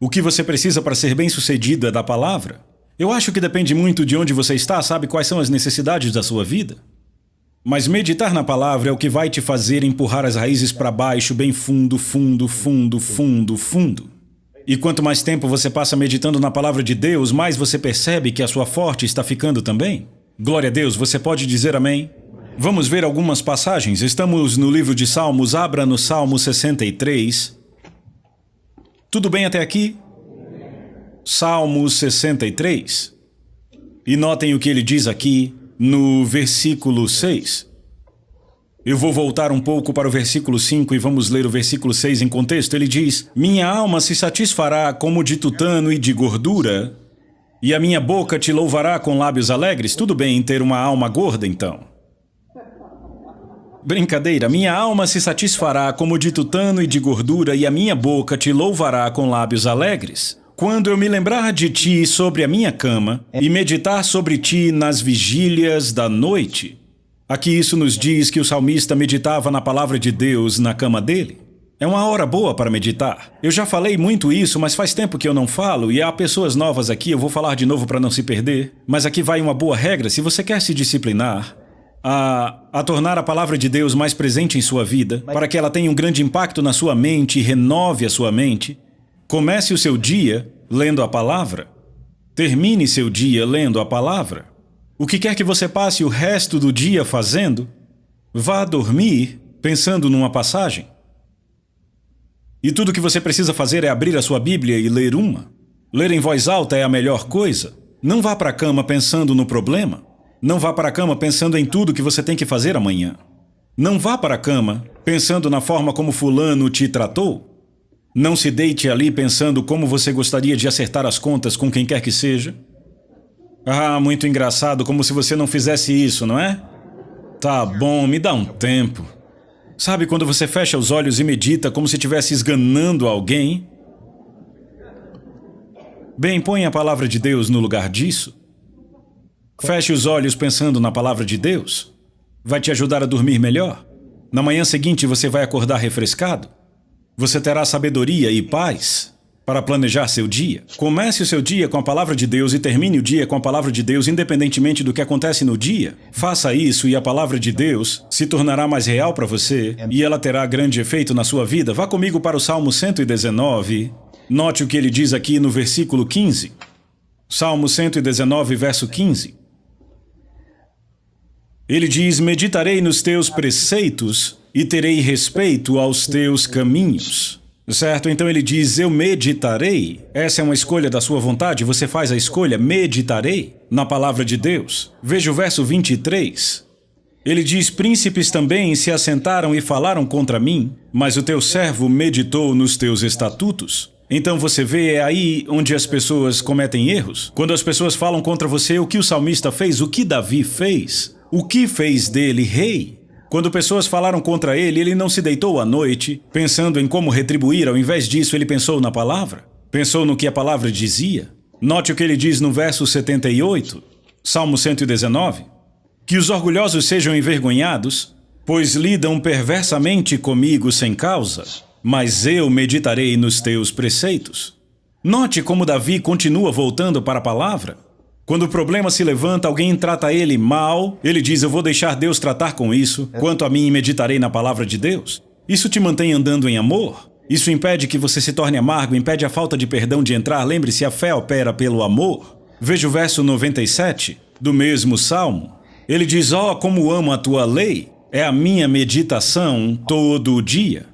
O que você precisa para ser bem-sucedido é da palavra. Eu acho que depende muito de onde você está, sabe quais são as necessidades da sua vida. Mas meditar na palavra é o que vai te fazer empurrar as raízes para baixo, bem fundo, fundo, fundo, fundo, fundo. E quanto mais tempo você passa meditando na palavra de Deus, mais você percebe que a sua forte está ficando também. Glória a Deus, você pode dizer amém? Vamos ver algumas passagens. Estamos no livro de Salmos. Abra no Salmo 63. Tudo bem até aqui? Salmo 63. E notem o que ele diz aqui no versículo 6. Eu vou voltar um pouco para o versículo 5 e vamos ler o versículo 6 em contexto. Ele diz: minha alma se satisfará como de tutano e de gordura, e a minha boca te louvará com lábios alegres. Tudo bem ter uma alma gorda, então? Brincadeira, minha alma se satisfará como de tutano e de gordura, e a minha boca te louvará com lábios alegres. Quando eu me lembrar de ti sobre a minha cama e meditar sobre ti nas vigílias da noite. Aqui isso nos diz que o salmista meditava na palavra de Deus na cama dele. É uma hora boa para meditar. Eu já falei muito isso, mas faz tempo que eu não falo, e há pessoas novas aqui, eu vou falar de novo para não se perder. Mas aqui vai uma boa regra: se você quer se disciplinar a tornar a palavra de Deus mais presente em sua vida, para que ela tenha um grande impacto na sua mente e renove a sua mente, comece o seu dia lendo a palavra. Termine seu dia lendo a palavra. O que quer que você passe o resto do dia fazendo, vá dormir pensando numa passagem. E tudo que você precisa fazer é abrir a sua Bíblia e ler uma. Ler em voz alta é a melhor coisa. Não vá para a cama pensando no problema. Não vá para a cama pensando em tudo que você tem que fazer amanhã. Não vá para a cama pensando na forma como fulano te tratou. Não se deite ali pensando como você gostaria de acertar as contas com quem quer que seja. Ah, muito engraçado, como se você não fizesse isso, não é? Tá bom, me dá um tempo. Sabe quando você fecha os olhos e medita como se estivesse esganando alguém? Bem, põe a palavra de Deus no lugar disso. Feche os olhos pensando na palavra de Deus. Vai te ajudar a dormir melhor. Na manhã seguinte você vai acordar refrescado. Você terá sabedoria e paz para planejar seu dia. Comece o seu dia com a palavra de Deus e termine o dia com a palavra de Deus, independentemente do que acontece no dia. Faça isso e a palavra de Deus se tornará mais real para você e ela terá grande efeito na sua vida. Vá comigo para o Salmo 119. Note o que ele diz aqui no versículo 15. Salmo 119, verso 15. Ele diz: meditarei nos teus preceitos e terei respeito aos teus caminhos. Certo? Então ele diz: eu meditarei. Essa é uma escolha da sua vontade, você faz a escolha, meditarei na palavra de Deus. Veja o verso 23. Ele diz: príncipes também se assentaram e falaram contra mim, mas o teu servo meditou nos teus estatutos. Então você vê, é aí onde as pessoas cometem erros. Quando as pessoas falam contra você, o que o salmista fez, o que Davi fez, o que fez dele rei. Quando pessoas falaram contra ele, ele não se deitou à noite pensando em como retribuir. Ao invés disso, ele pensou na palavra. Pensou no que a palavra dizia. Note o que ele diz no verso 78, Salmo 119. Que os orgulhosos sejam envergonhados, pois lidam perversamente comigo sem causa, mas eu meditarei nos teus preceitos. Note como Davi continua voltando para a palavra. Quando o problema se levanta, alguém trata ele mal, ele diz: eu vou deixar Deus tratar com isso, quanto a mim meditarei na palavra de Deus. Isso te mantém andando em amor. Isso impede que você se torne amargo, impede a falta de perdão de entrar. Lembre-se, a fé opera pelo amor. Veja o verso 97 do mesmo Salmo. Ele diz: ó, como amo a tua lei, é a minha meditação todo o dia.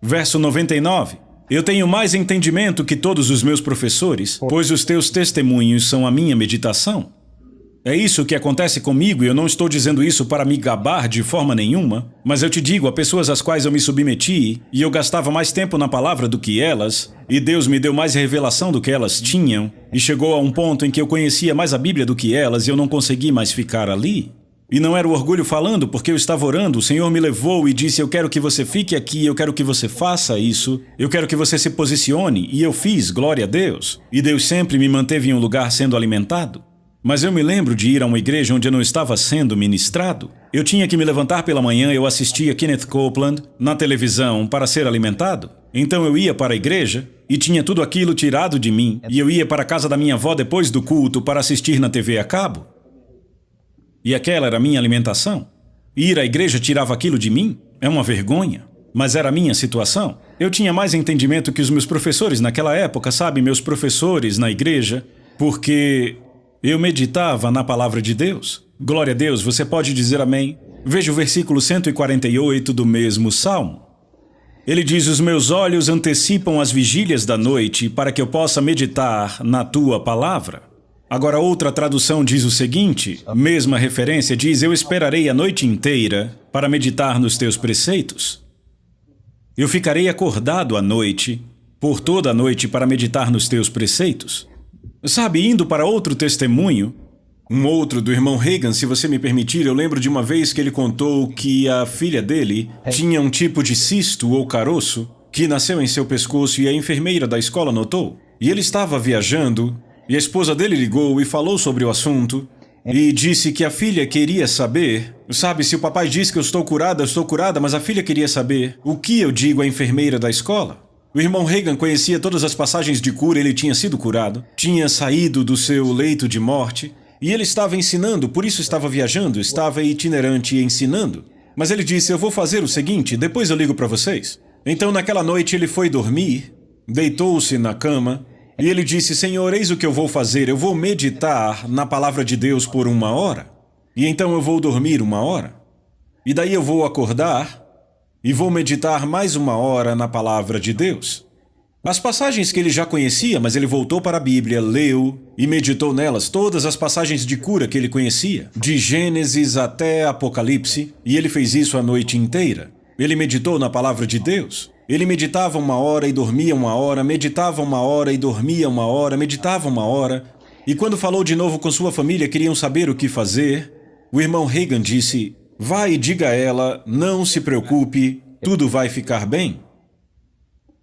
Verso 99. Eu tenho mais entendimento que todos os meus professores, pois os teus testemunhos são a minha meditação. É isso que acontece comigo, e eu não estou dizendo isso para me gabar de forma nenhuma, mas eu te digo, a pessoas às quais eu me submeti, e eu gastava mais tempo na palavra do que elas, e Deus me deu mais revelação do que elas tinham, e chegou a um ponto em que eu conhecia mais a Bíblia do que elas, e eu não consegui mais ficar ali. E não era o orgulho falando, porque eu estava orando, o Senhor me levou e disse: eu quero que você fique aqui, eu quero que você faça isso, eu quero que você se posicione, e eu fiz, glória a Deus. E Deus sempre me manteve em um lugar sendo alimentado. Mas eu me lembro de ir a uma igreja onde eu não estava sendo ministrado. Eu tinha que me levantar pela manhã, eu assistia Kenneth Copeland na televisão para ser alimentado. Então eu ia para a igreja e tinha tudo aquilo tirado de mim, e eu ia para a casa da minha avó depois do culto para assistir na TV a cabo. E aquela era a minha alimentação. Ir à igreja tirava aquilo de mim? É uma vergonha. Mas era a minha situação. Eu tinha mais entendimento que os meus professores naquela época, sabe? Meus professores na igreja, porque eu meditava na palavra de Deus. Glória a Deus, você pode dizer amém? Veja o versículo 148 do mesmo Salmo. Ele diz, os meus olhos antecipam as vigílias da noite para que eu possa meditar na tua palavra. Agora outra tradução diz o seguinte, mesma referência diz, eu esperarei a noite inteira para meditar nos teus preceitos. Eu ficarei acordado à noite, por toda a noite para meditar nos teus preceitos. Sabe, indo para outro testemunho, um outro do irmão Reagan, se você me permitir, eu lembro de uma vez que ele contou que a filha dele tinha um tipo de cisto ou caroço que nasceu em seu pescoço e a enfermeira da escola notou. E ele estava viajando e a esposa dele ligou e falou sobre o assunto e disse que a filha queria saber, sabe, se o papai diz que eu estou curada, mas a filha queria saber o que eu digo à enfermeira da escola. O irmão Reagan conhecia todas as passagens de cura, ele tinha sido curado, tinha saído do seu leito de morte, e ele estava ensinando, por isso estava viajando, estava itinerante ensinando. Mas ele disse, eu vou fazer o seguinte, depois eu ligo para vocês. Então naquela noite ele foi dormir, deitou-se na cama, e ele disse, Senhor, eis o que eu vou fazer, eu vou meditar na palavra de Deus por 1 hora, e então eu vou dormir 1 hora. E daí eu vou acordar, e vou meditar mais 1 hora na palavra de Deus. As passagens que ele já conhecia, mas ele voltou para a Bíblia, leu e meditou nelas todas as passagens de cura que ele conhecia, de Gênesis até Apocalipse, e ele fez isso a noite inteira. Ele meditou na palavra de Deus. Ele meditava 1 hora e dormia 1 hora, meditava 1 hora e dormia 1 hora, meditava 1 hora. E quando falou de novo com sua família, queriam saber o que fazer, o irmão Reagan disse, vai e diga a ela, não se preocupe, tudo vai ficar bem.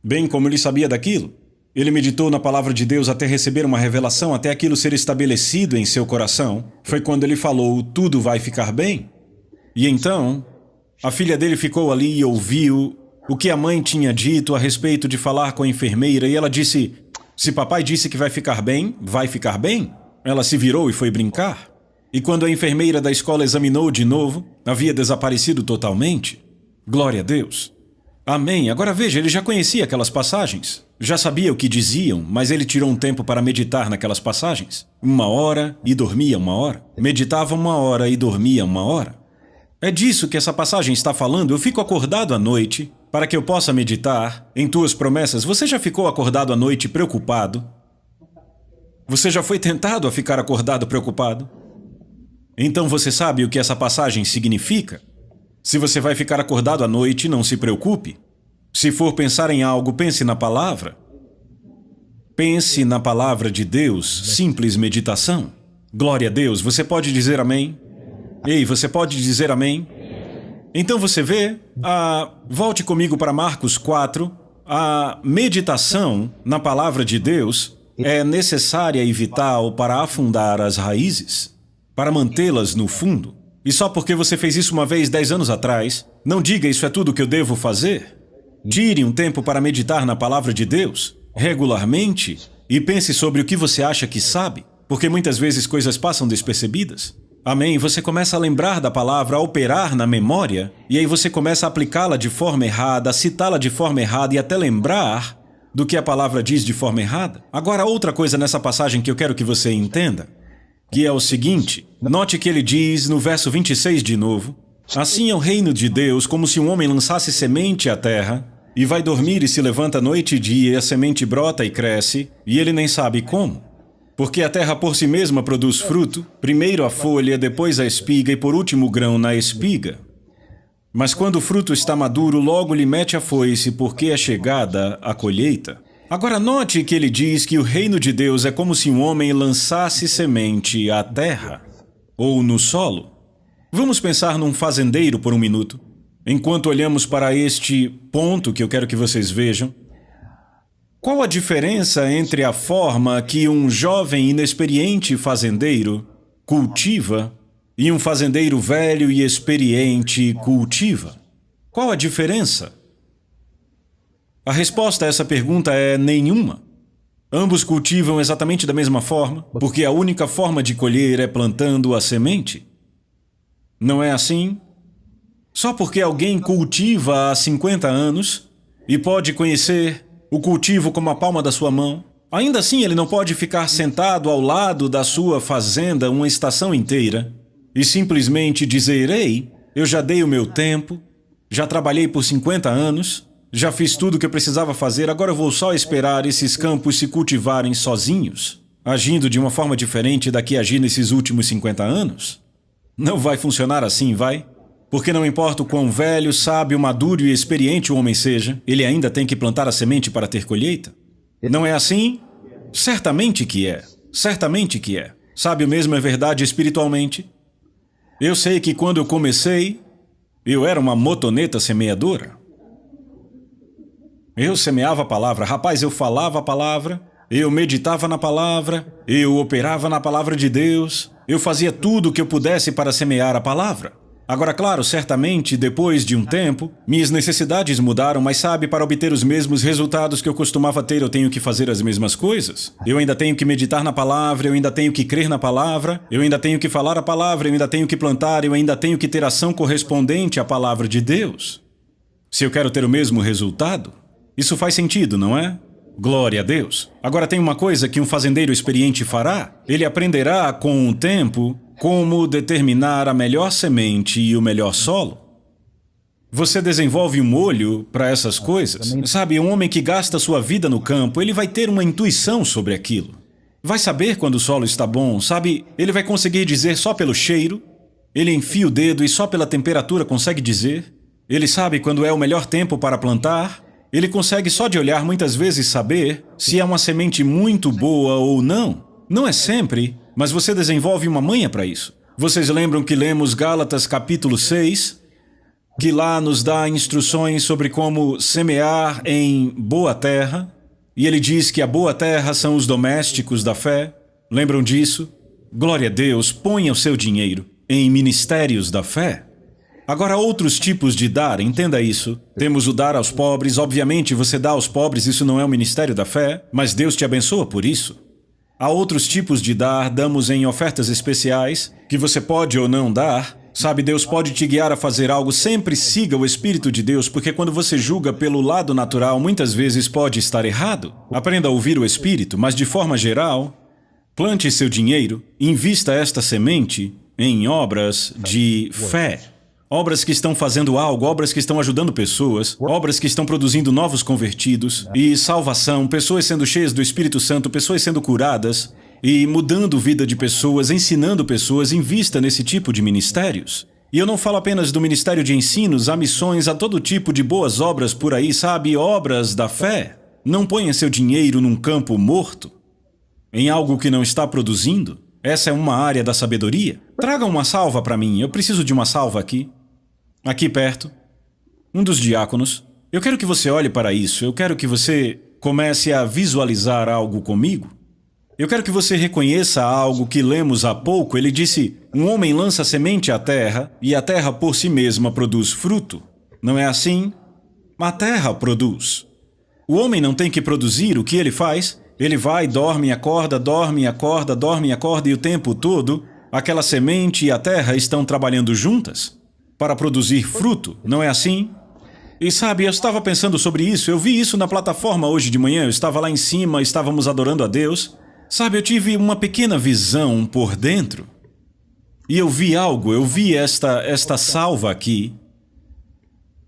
Bem como ele sabia daquilo, ele meditou na palavra de Deus até receber uma revelação, até aquilo ser estabelecido em seu coração. Foi quando ele falou, tudo vai ficar bem. E então, a filha dele ficou ali e ouviu o que a mãe tinha dito a respeito de falar com a enfermeira, e ela disse, se papai disse que vai ficar bem, vai ficar bem. Ela se virou e foi brincar. E quando a enfermeira da escola examinou de novo, havia desaparecido totalmente. Glória a Deus. Amém. Agora veja, ele já conhecia aquelas passagens. Já sabia o que diziam, mas ele tirou um tempo para meditar naquelas passagens. 1 hora e dormia 1 hora. Meditava 1 hora e dormia 1 hora. É disso que essa passagem está falando. Eu fico acordado à noite para que eu possa meditar em tuas promessas. Você já ficou acordado à noite preocupado? Você já foi tentado a ficar acordado preocupado? Então você sabe o que essa passagem significa? Se você vai ficar acordado à noite, não se preocupe. Se for pensar em algo, pense na palavra. Pense na palavra de Deus, simples meditação. Glória a Deus, você pode dizer amém? Ei, você pode dizer amém? Então você vê, volte comigo para Marcos 4, a meditação na palavra de Deus é necessária e vital para afundar as raízes, para mantê-las no fundo. E só porque você fez isso uma vez 10 anos atrás, não diga isso é tudo que eu devo fazer. Tire um tempo para meditar na palavra de Deus, regularmente, e pense sobre o que você acha que sabe, porque muitas vezes coisas passam despercebidas. Amém? Você começa a lembrar da palavra, a operar na memória, e aí você começa a aplicá-la de forma errada, a citá-la de forma errada e até lembrar do que a palavra diz de forma errada. Agora, outra coisa nessa passagem que eu quero que você entenda, que é o seguinte, note que ele diz no verso 26 de novo, assim é o reino de Deus, como se um homem lançasse semente à terra, e vai dormir e se levanta noite e dia, e a semente brota e cresce, e ele nem sabe como. Porque a terra por si mesma produz fruto, primeiro a folha, depois a espiga e por último o grão na espiga. Mas quando o fruto está maduro, logo lhe mete a foice, porque é chegada a colheita. Agora note que ele diz que o reino de Deus é como se um homem lançasse semente à terra, ou no solo. Vamos pensar num fazendeiro por um minuto. Enquanto olhamos para este ponto que eu quero que vocês vejam, qual a diferença entre a forma que um jovem inexperiente fazendeiro cultiva e um fazendeiro velho e experiente cultiva? Qual a diferença? A resposta a essa pergunta é nenhuma. Ambos cultivam exatamente da mesma forma, porque a única forma de colher é plantando a semente. Não é assim? Só porque alguém cultiva há 50 anos e pode conhecer o cultivo como a palma da sua mão, ainda assim ele não pode ficar sentado ao lado da sua fazenda uma estação inteira e simplesmente dizer: ei, eu já dei o meu tempo, já trabalhei por 50 anos, já fiz tudo o que eu precisava fazer, agora eu vou só esperar esses campos se cultivarem sozinhos, agindo de uma forma diferente da que agi nesses últimos 50 anos? Não vai funcionar assim, vai? Porque não importa o quão velho, sábio, maduro e experiente o homem seja, ele ainda tem que plantar a semente para ter colheita. Não é assim? Certamente que é. Certamente que é. Sabe, o mesmo é verdade espiritualmente. Eu sei que quando eu comecei, eu era uma motoneta semeadora. Eu semeava a palavra. Rapaz, eu falava a palavra, eu meditava na palavra, eu operava na palavra de Deus, eu fazia tudo o que eu pudesse para semear a palavra. Agora, claro, certamente, depois de um tempo, minhas necessidades mudaram, mas sabe, para obter os mesmos resultados que eu costumava ter, eu tenho que fazer as mesmas coisas. Eu ainda tenho que meditar na palavra, eu ainda tenho que crer na palavra, eu ainda tenho que falar a palavra, eu ainda tenho que plantar, eu ainda tenho que ter ação correspondente à palavra de Deus. Se eu quero ter o mesmo resultado, isso faz sentido, não é? Glória a Deus. Agora tem uma coisa que um fazendeiro experiente fará. Ele aprenderá com o tempo como determinar a melhor semente e o melhor solo. Você desenvolve um olho para essas coisas. Sabe, um homem que gasta sua vida no campo, ele vai ter uma intuição sobre aquilo. Vai saber quando o solo está bom, sabe? Ele vai conseguir dizer só pelo cheiro. Ele enfia o dedo e só pela temperatura consegue dizer. Ele sabe quando é o melhor tempo para plantar. Ele consegue só de olhar muitas vezes saber se é uma semente muito boa ou não. Não é sempre, mas você desenvolve uma manha para isso. Vocês lembram que lemos Gálatas capítulo 6, que lá nos dá instruções sobre como semear em boa terra, e ele diz que a boa terra são os domésticos da fé. Lembram disso? Glória a Deus, ponha o seu dinheiro em ministérios da fé. Agora, outros tipos de dar, entenda isso. Temos o dar aos pobres, obviamente você dá aos pobres, isso não é o ministério da fé, mas Deus te abençoa por isso. Há outros tipos de dar, damos em ofertas especiais, que você pode ou não dar. Sabe, Deus pode te guiar a fazer algo, sempre siga o Espírito de Deus, porque quando você julga pelo lado natural, muitas vezes pode estar errado. Aprenda a ouvir o Espírito, mas de forma geral, plante seu dinheiro, invista esta semente em obras de fé. Obras que estão fazendo algo, obras que estão ajudando pessoas, obras que estão produzindo novos convertidos e salvação, pessoas sendo cheias do Espírito Santo, pessoas sendo curadas e mudando a vida de pessoas, ensinando pessoas. Invista nesse tipo de ministérios. E eu não falo apenas do ministério de ensinos, há missões, há todo tipo de boas obras por aí, sabe? Obras da fé. Não ponha seu dinheiro num campo morto, em algo que não está produzindo. Essa é uma área da sabedoria. Traga uma salva para mim, eu preciso de uma salva aqui. Aqui perto, um dos diáconos. Eu quero que você olhe para isso, eu quero que você comece a visualizar algo comigo. Eu quero que você reconheça algo que lemos há pouco. Ele disse, um homem lança semente à terra e a terra por si mesma produz fruto. Não é assim? A terra produz. O homem não tem que produzir, o que ele faz? Ele vai, dorme, acorda, dorme, acorda, dorme, acorda e o tempo todo, aquela semente e a terra estão trabalhando juntas para produzir fruto, não é assim? E sabe, eu estava pensando sobre isso, eu vi isso na plataforma hoje de manhã, eu estava lá em cima, estávamos adorando a Deus. Sabe, eu tive uma pequena visão por dentro. E eu vi algo, eu vi esta salva aqui,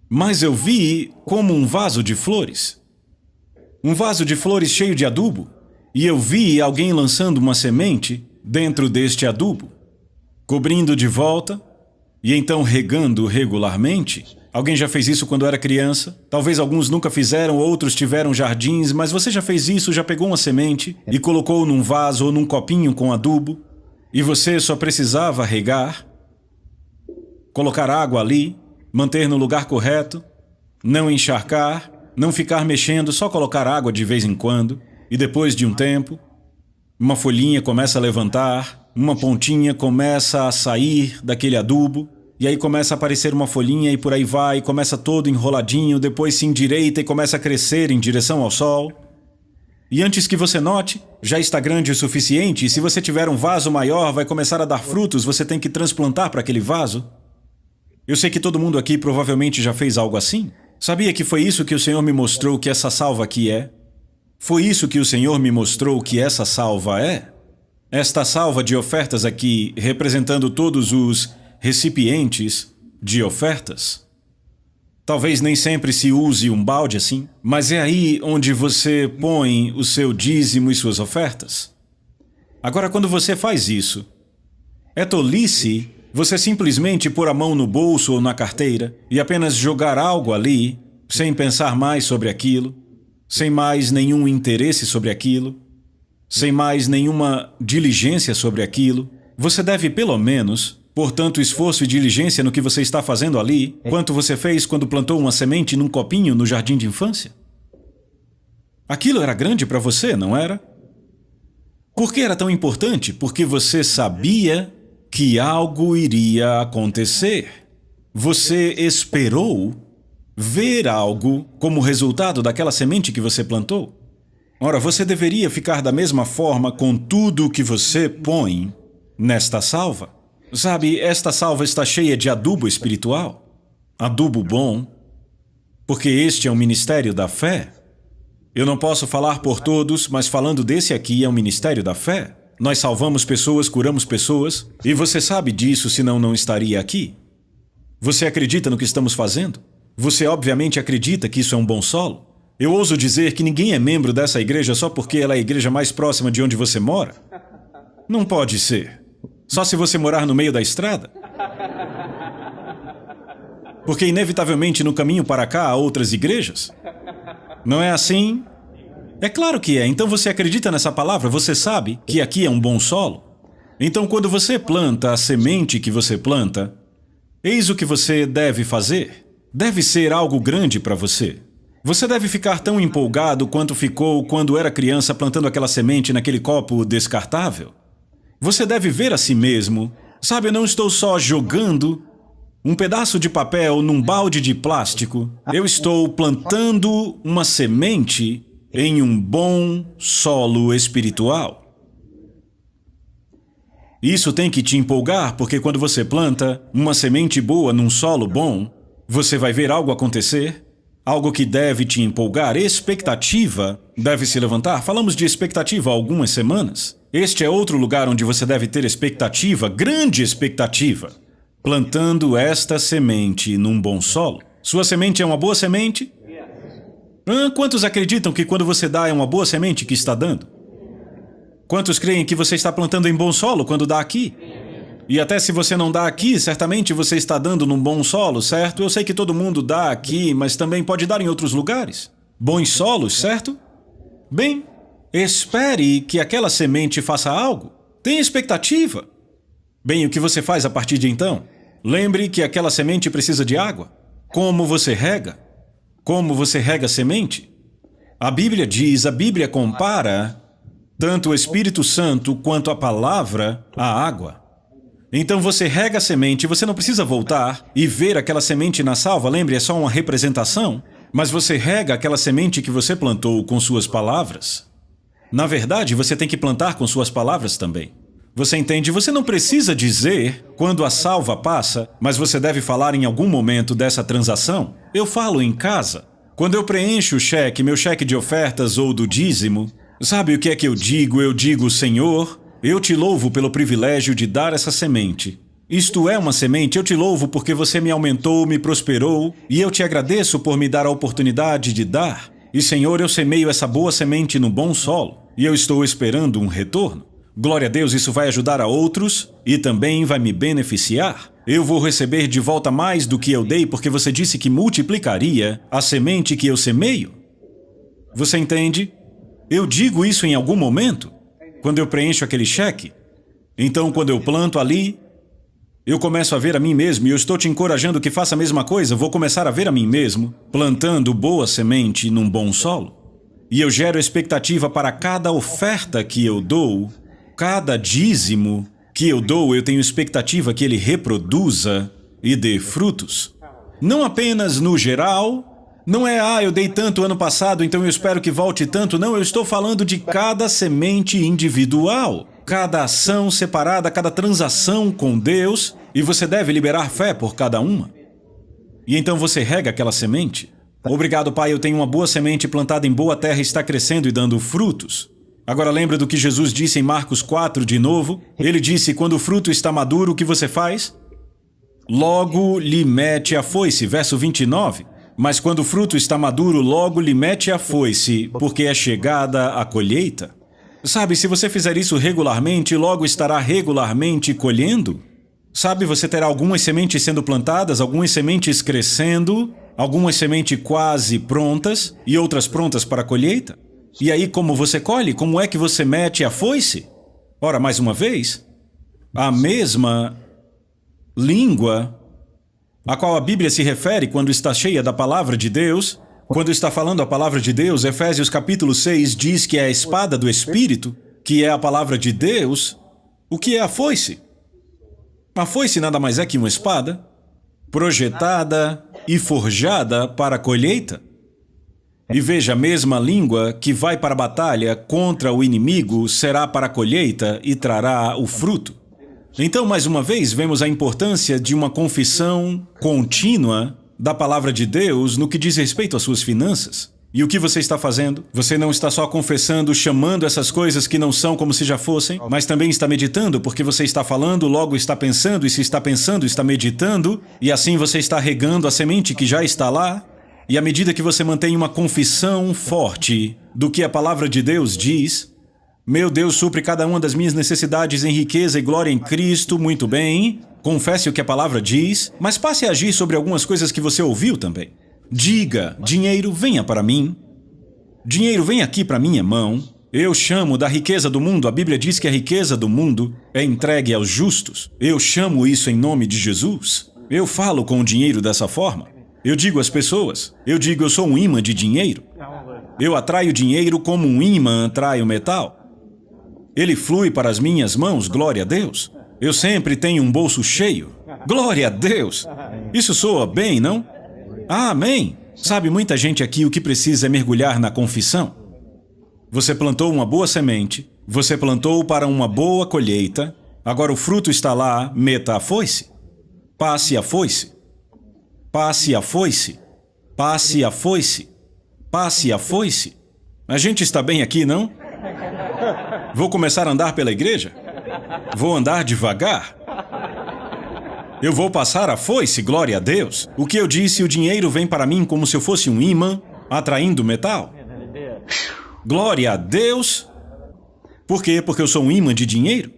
mas eu vi como um vaso de flores. Um vaso de flores cheio de adubo. E eu vi alguém lançando uma semente dentro deste adubo, cobrindo de volta, e então regando regularmente. Alguém já fez isso quando era criança? Talvez alguns nunca fizeram, outros tiveram jardins, mas você já fez isso, já pegou uma semente e colocou num vaso ou num copinho com adubo, e você só precisava regar, colocar água ali, manter no lugar correto, não encharcar, não ficar mexendo, só colocar água de vez em quando, e depois de um tempo, uma folhinha começa a levantar, uma pontinha começa a sair daquele adubo, e aí começa a aparecer uma folhinha e por aí vai, e começa todo enroladinho, depois se endireita e começa a crescer em direção ao sol. E antes que você note, já está grande o suficiente, e se você tiver um vaso maior, vai começar a dar frutos, você tem que transplantar para aquele vaso. Eu sei que todo mundo aqui provavelmente já fez algo assim. Sabia que foi isso que o Senhor me mostrou que essa salva aqui é? Foi isso que o Senhor me mostrou que essa salva é? Esta salva de ofertas aqui, representando todos os recipientes de ofertas. Talvez nem sempre se use um balde assim, mas é aí onde você põe o seu dízimo e suas ofertas. Agora, quando você faz isso, é tolice você simplesmente pôr a mão no bolso ou na carteira e apenas jogar algo ali, sem pensar mais sobre aquilo, sem mais nenhum interesse sobre aquilo, sem mais nenhuma diligência sobre aquilo. Você deve, pelo menos, pôr tanto esforço e diligência no que você está fazendo ali, quanto você fez quando plantou uma semente num copinho no jardim de infância. Aquilo era grande para você, não era? Por que era tão importante? Porque você sabia que algo iria acontecer. Você esperou ver algo como resultado daquela semente que você plantou. Ora, você deveria ficar da mesma forma com tudo que você põe nesta salva. Sabe, esta salva está cheia de adubo espiritual, adubo bom, porque este é um ministério da fé. Eu não posso falar por todos, mas falando desse aqui é um ministério da fé. Nós salvamos pessoas, curamos pessoas, e você sabe disso, senão não estaria aqui. Você acredita no que estamos fazendo? Você obviamente acredita que isso é um bom solo? Eu ouso dizer que ninguém é membro dessa igreja só porque ela é a igreja mais próxima de onde você mora. Não pode ser. Só se você morar no meio da estrada? Porque inevitavelmente no caminho para cá há outras igrejas. Não é assim? É claro que é. Então você acredita nessa palavra? Você sabe que aqui é um bom solo? Então quando você planta a semente que você planta, eis o que você deve fazer. Deve ser algo grande para você. Você deve ficar tão empolgado quanto ficou quando era criança plantando aquela semente naquele copo descartável. Você deve ver a si mesmo. Sabe, eu não estou só jogando um pedaço de papel num balde de plástico. Eu estou plantando uma semente em um bom solo espiritual. Isso tem que te empolgar, porque quando você planta uma semente boa num solo bom, você vai ver algo acontecer, algo que deve te empolgar. Expectativa deve se levantar. Falamos de expectativa há algumas semanas. Este é outro lugar onde você deve ter expectativa, grande expectativa, plantando esta semente num bom solo. Sua semente é uma boa semente? Quantos acreditam que quando você dá é uma boa semente que está dando? Quantos creem que você está plantando em bom solo quando dá aqui? E até se você não dá aqui, certamente você está dando num bom solo, certo? Eu sei que todo mundo dá aqui, mas também pode dar em outros lugares. Bons solos, certo? Bem, espere que aquela semente faça algo. Tenha expectativa. Bem, o que você faz a partir de então? Lembre que aquela semente precisa de água. Como você rega? Como você rega a semente? A Bíblia compara tanto o Espírito Santo quanto a palavra à água. Então você rega a semente, você não precisa voltar e ver aquela semente na salva, lembre, é só uma representação, mas você rega aquela semente que você plantou com suas palavras. Na verdade, você tem que plantar com suas palavras também. Você entende? Você não precisa dizer quando a salva passa, mas você deve falar em algum momento dessa transação. Eu falo em casa. Quando eu preencho o cheque, meu cheque de ofertas ou do dízimo, sabe o que é que eu digo? Eu digo, Senhor, eu te louvo pelo privilégio de dar essa semente. Isto é uma semente, eu te louvo porque você me aumentou, me prosperou, e eu te agradeço por me dar a oportunidade de dar. E Senhor, eu semeio essa boa semente no bom solo, e eu estou esperando um retorno. Glória a Deus, isso vai ajudar a outros e também vai me beneficiar. Eu vou receber de volta mais do que eu dei porque você disse que multiplicaria a semente que eu semeio. Você entende? Eu digo isso em algum momento, quando eu preencho aquele cheque. Então, quando eu planto ali, eu começo a ver a mim mesmo, e eu estou te encorajando que faça a mesma coisa. Vou começar a ver a mim mesmo, plantando boa semente num bom solo. E eu gero expectativa para cada oferta que eu dou, cada dízimo que eu dou, eu tenho expectativa que ele reproduza e dê frutos. Não apenas no geral. Não é, eu dei tanto ano passado, então eu espero que volte tanto. Não, eu estou falando de cada semente individual, cada ação separada, cada transação com Deus, e você deve liberar fé por cada uma. E então você rega aquela semente. Obrigado, Pai, eu tenho uma boa semente plantada em boa terra e está crescendo e dando frutos. Agora lembra do que Jesus disse em Marcos 4 de novo? Ele disse, quando o fruto está maduro, o que você faz? Logo lhe mete a foice, verso 29. Mas quando o fruto está maduro, logo lhe mete a foice, porque é chegada a colheita. Sabe, se você fizer isso regularmente, logo estará regularmente colhendo. Sabe, você terá algumas sementes sendo plantadas, algumas sementes crescendo, algumas sementes quase prontas e outras prontas para a colheita. E aí, como você colhe? Como é que você mete a foice? Ora, mais uma vez, a mesma língua a qual a Bíblia se refere quando está cheia da palavra de Deus, quando está falando a palavra de Deus, Efésios capítulo 6 diz que é a espada do Espírito, que é a palavra de Deus. O que é a foice? A foice nada mais é que uma espada, projetada e forjada para a colheita. E veja, a mesma língua que vai para a batalha contra o inimigo será para a colheita e trará o fruto. Então, mais uma vez, vemos a importância de uma confissão contínua da palavra de Deus no que diz respeito às suas finanças. E o que você está fazendo? Você não está só confessando, chamando essas coisas que não são como se já fossem, mas também está meditando, porque você está falando, logo está pensando, e se está pensando, está meditando, e assim você está regando a semente que já está lá. E à medida que você mantém uma confissão forte do que a palavra de Deus diz, meu Deus supre cada uma das minhas necessidades em riqueza e glória em Cristo, muito bem. Confesse o que a palavra diz, mas passe a agir sobre algumas coisas que você ouviu também. Diga, dinheiro, venha para mim. Dinheiro, vem aqui para minha mão. Eu chamo da riqueza do mundo. A Bíblia diz que a riqueza do mundo é entregue aos justos. Eu chamo isso em nome de Jesus. Eu falo com o dinheiro dessa forma. Eu digo às pessoas, eu sou um imã de dinheiro. Eu atraio dinheiro como um imã atrai o metal. Ele flui para as minhas mãos, glória a Deus. Eu sempre tenho um bolso cheio. Glória a Deus! Isso soa bem, não? Amém! Sabe, muita gente aqui o que precisa é mergulhar na confissão. Você plantou uma boa semente, você plantou para uma boa colheita, agora o fruto está lá, meta a foice. Passe a foice. Passe a foice. Passe a foice. Passe a foice. A gente está bem aqui, não? Vou começar a andar pela igreja? Vou andar devagar? Eu vou passar a foice, glória a Deus. O que eu disse, o dinheiro vem para mim como se eu fosse um imã, atraindo metal. Glória a Deus. Por quê? Porque eu sou um imã de dinheiro.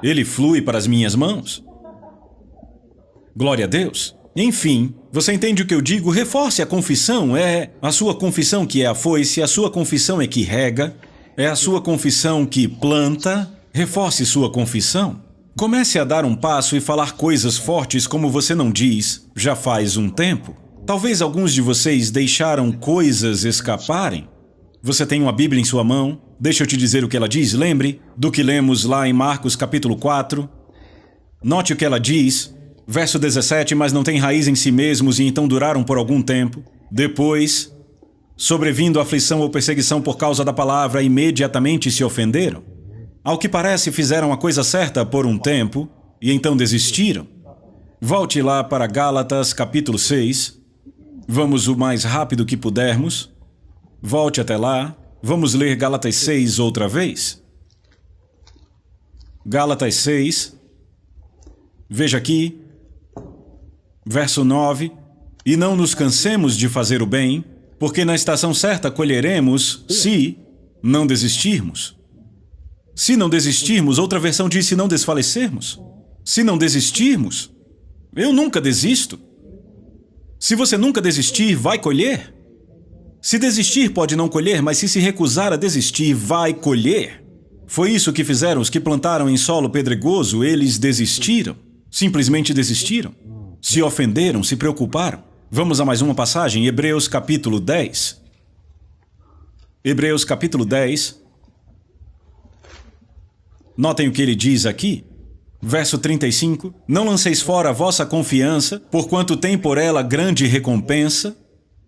Ele flui para as minhas mãos. Glória a Deus. Enfim, você entende o que eu digo? Reforce a confissão. É a sua confissão que é a foice, a sua confissão é que rega, é a sua confissão que planta. Reforce sua confissão. Comece a dar um passo e falar coisas fortes como você não diz já faz um tempo. Talvez alguns de vocês deixaram coisas escaparem. Você tem uma Bíblia em sua mão? Deixa eu te dizer o que ela diz. Lembre do que lemos lá em Marcos capítulo 4. Note o que ela diz. Verso 17, mas não tem raiz em si mesmos e então duraram por algum tempo. Depois, sobrevindo aflição ou perseguição por causa da palavra, imediatamente se ofenderam. Ao que parece, fizeram a coisa certa por um tempo e então desistiram. Volte lá para Gálatas capítulo 6. Vamos o mais rápido que pudermos. Volte até lá. Vamos ler Gálatas 6 outra vez. Gálatas 6. Veja aqui. Verso 9, e não nos cansemos de fazer o bem, porque na estação certa colheremos se não desistirmos. Se não desistirmos, outra versão diz se não desfalecermos. Se não desistirmos, eu nunca desisto. Se você nunca desistir, vai colher. Se desistir pode não colher, mas se recusar a desistir, vai colher. Foi isso que fizeram os que plantaram em solo pedregoso, eles desistiram. Simplesmente desistiram. Se ofenderam, se preocuparam. Vamos a mais uma passagem, Hebreus capítulo 10. Hebreus capítulo 10. Notem o que ele diz aqui. Verso 35. Não lanceis fora a vossa confiança, porquanto tem por ela grande recompensa,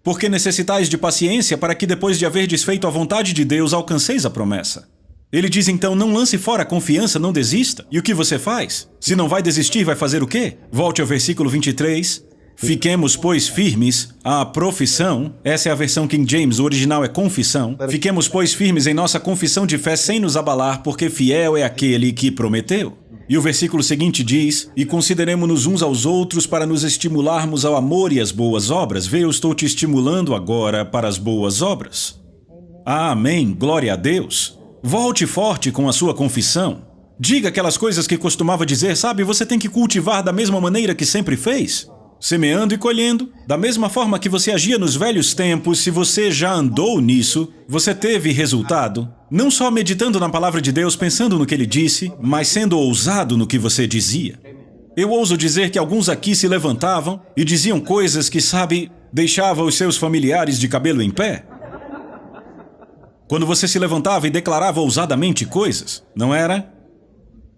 porque necessitais de paciência para que depois de haver desfeito a vontade de Deus, alcanceis a promessa. Ele diz então, não lance fora a confiança, não desista. E o que você faz? Se não vai desistir, vai fazer o quê? Volte ao versículo 23. Fiquemos, pois, firmes à profissão. Essa é a versão King James, o original é confissão. Fiquemos, pois, firmes em nossa confissão de fé sem nos abalar, porque fiel é aquele que prometeu. E o versículo seguinte diz: e consideremo-nos uns aos outros para nos estimularmos ao amor e às boas obras. Vê, eu estou te estimulando agora para as boas obras. Amém, glória a Deus. Volte forte com a sua confissão. Diga aquelas coisas que costumava dizer, sabe, você tem que cultivar da mesma maneira que sempre fez. Semeando e colhendo, da mesma forma que você agia nos velhos tempos. Se você já andou nisso, você teve resultado, não só meditando na palavra de Deus, pensando no que Ele disse, mas sendo ousado no que você dizia. Eu ouso dizer que alguns aqui se levantavam e diziam coisas que, sabe, deixava os seus familiares de cabelo em pé. Quando você se levantava e declarava ousadamente coisas, não era?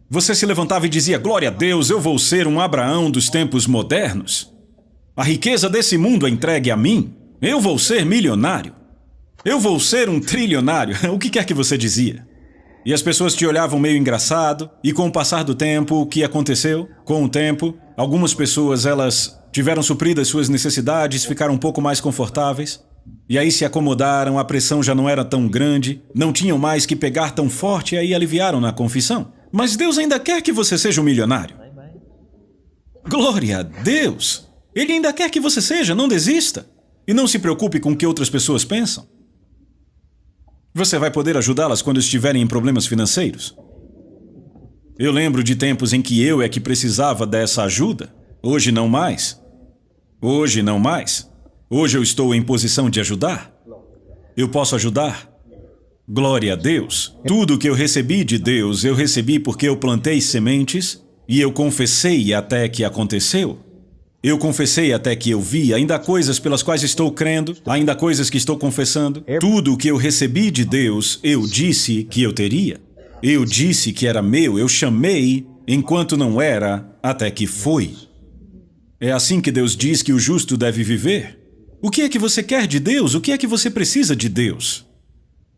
Você se levantava e dizia, glória a Deus, eu vou ser um Abraão dos tempos modernos. A riqueza desse mundo é entregue a mim. Eu vou ser milionário. Eu vou ser um trilionário. O que quer que você dizia? E as pessoas te olhavam meio engraçado. E com o passar do tempo, o que aconteceu? Com o tempo, algumas pessoas, elas tiveram supridas suas necessidades, ficaram um pouco mais confortáveis. E aí se acomodaram, a pressão já não era tão grande, não tinham mais que pegar tão forte e aí aliviaram na confissão. Mas Deus ainda quer que você seja um milionário. Glória a Deus! Ele ainda quer que você seja, não desista. E não se preocupe com o que outras pessoas pensam. Você vai poder ajudá-las quando estiverem em problemas financeiros. Eu lembro de tempos em que eu é que precisava dessa ajuda. Hoje não mais. Hoje não mais. Hoje eu estou em posição de ajudar. Eu posso ajudar. Glória a Deus. Tudo que eu recebi de Deus, eu recebi porque eu plantei sementes e eu confessei até que aconteceu. Eu confessei até que eu vi, ainda há coisas pelas quais estou crendo, ainda há coisas que estou confessando. Tudo o que eu recebi de Deus, eu disse que eu teria. Eu disse que era meu, eu chamei enquanto não era, até que foi. É assim que Deus diz que o justo deve viver. O que é que você quer de Deus? O que é que você precisa de Deus?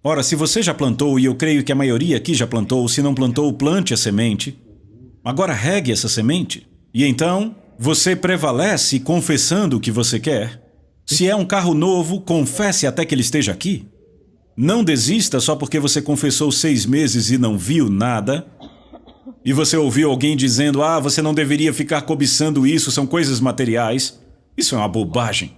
Ora, se você já plantou, e eu creio que a maioria aqui já plantou, se não plantou, plante a semente. Agora regue essa semente. E então, você prevalece confessando o que você quer. Se é um carro novo, confesse até que ele esteja aqui. Não desista só porque você confessou 6 meses e não viu nada. E você ouviu alguém dizendo, você não deveria ficar cobiçando isso, são coisas materiais. Isso é uma bobagem.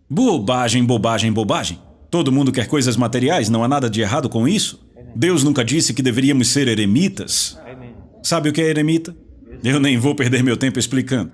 Bobagem, bobagem, bobagem. Todo mundo quer coisas materiais, não há nada de errado com isso. Deus nunca disse que deveríamos ser eremitas. Sabe o que é eremita? Eu nem vou perder meu tempo explicando.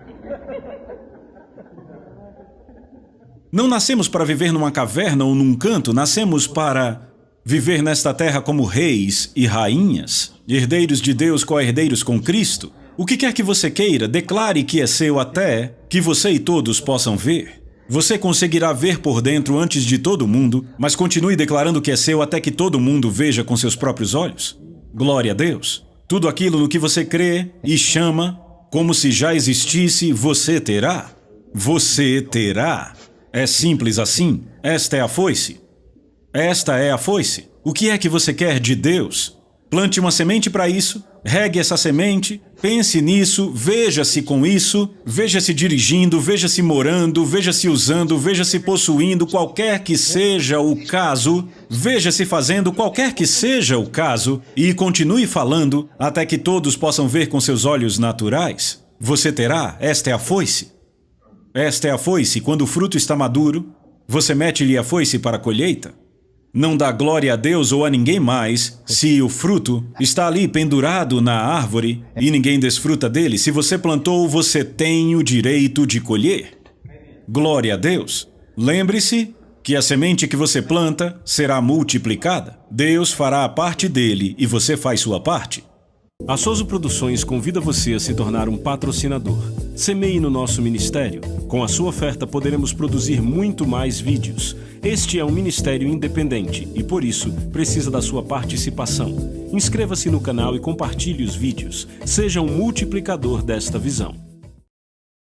Não nascemos para viver numa caverna ou num canto, nascemos para viver nesta terra como reis e rainhas, herdeiros de Deus, co-herdeiros com Cristo. O que quer que você queira, declare que é seu até que você e todos possam ver. Você conseguirá ver por dentro antes de todo mundo, mas continue declarando que é seu até que todo mundo veja com seus próprios olhos. Glória a Deus. Tudo aquilo no que você crê e chama, como se já existisse, você terá. Você terá. É simples assim. Esta é a foice. Esta é a foice. O que é que você quer de Deus? Plante uma semente para isso, regue essa semente, pense nisso, veja-se com isso, veja-se dirigindo, veja-se morando, veja-se usando, veja-se possuindo, qualquer que seja o caso, veja-se fazendo qualquer que seja o caso e continue falando até que todos possam ver com seus olhos naturais. Você terá, esta é a foice. Esta é a foice, quando o fruto está maduro, você mete-lhe a foice para a colheita. Não dá glória a Deus ou a ninguém mais se o fruto está ali pendurado na árvore e ninguém desfruta dele. Se você plantou, você tem o direito de colher. Glória a Deus. Lembre-se que a semente que você planta será multiplicada. Deus fará a parte dele e você faz sua parte. A Sozo Produções convida você a se tornar um patrocinador. Semeie no nosso ministério. Com a sua oferta poderemos produzir muito mais vídeos. Este é um ministério independente e, por isso, precisa da sua participação. Inscreva-se no canal e compartilhe os vídeos. Seja um multiplicador desta visão.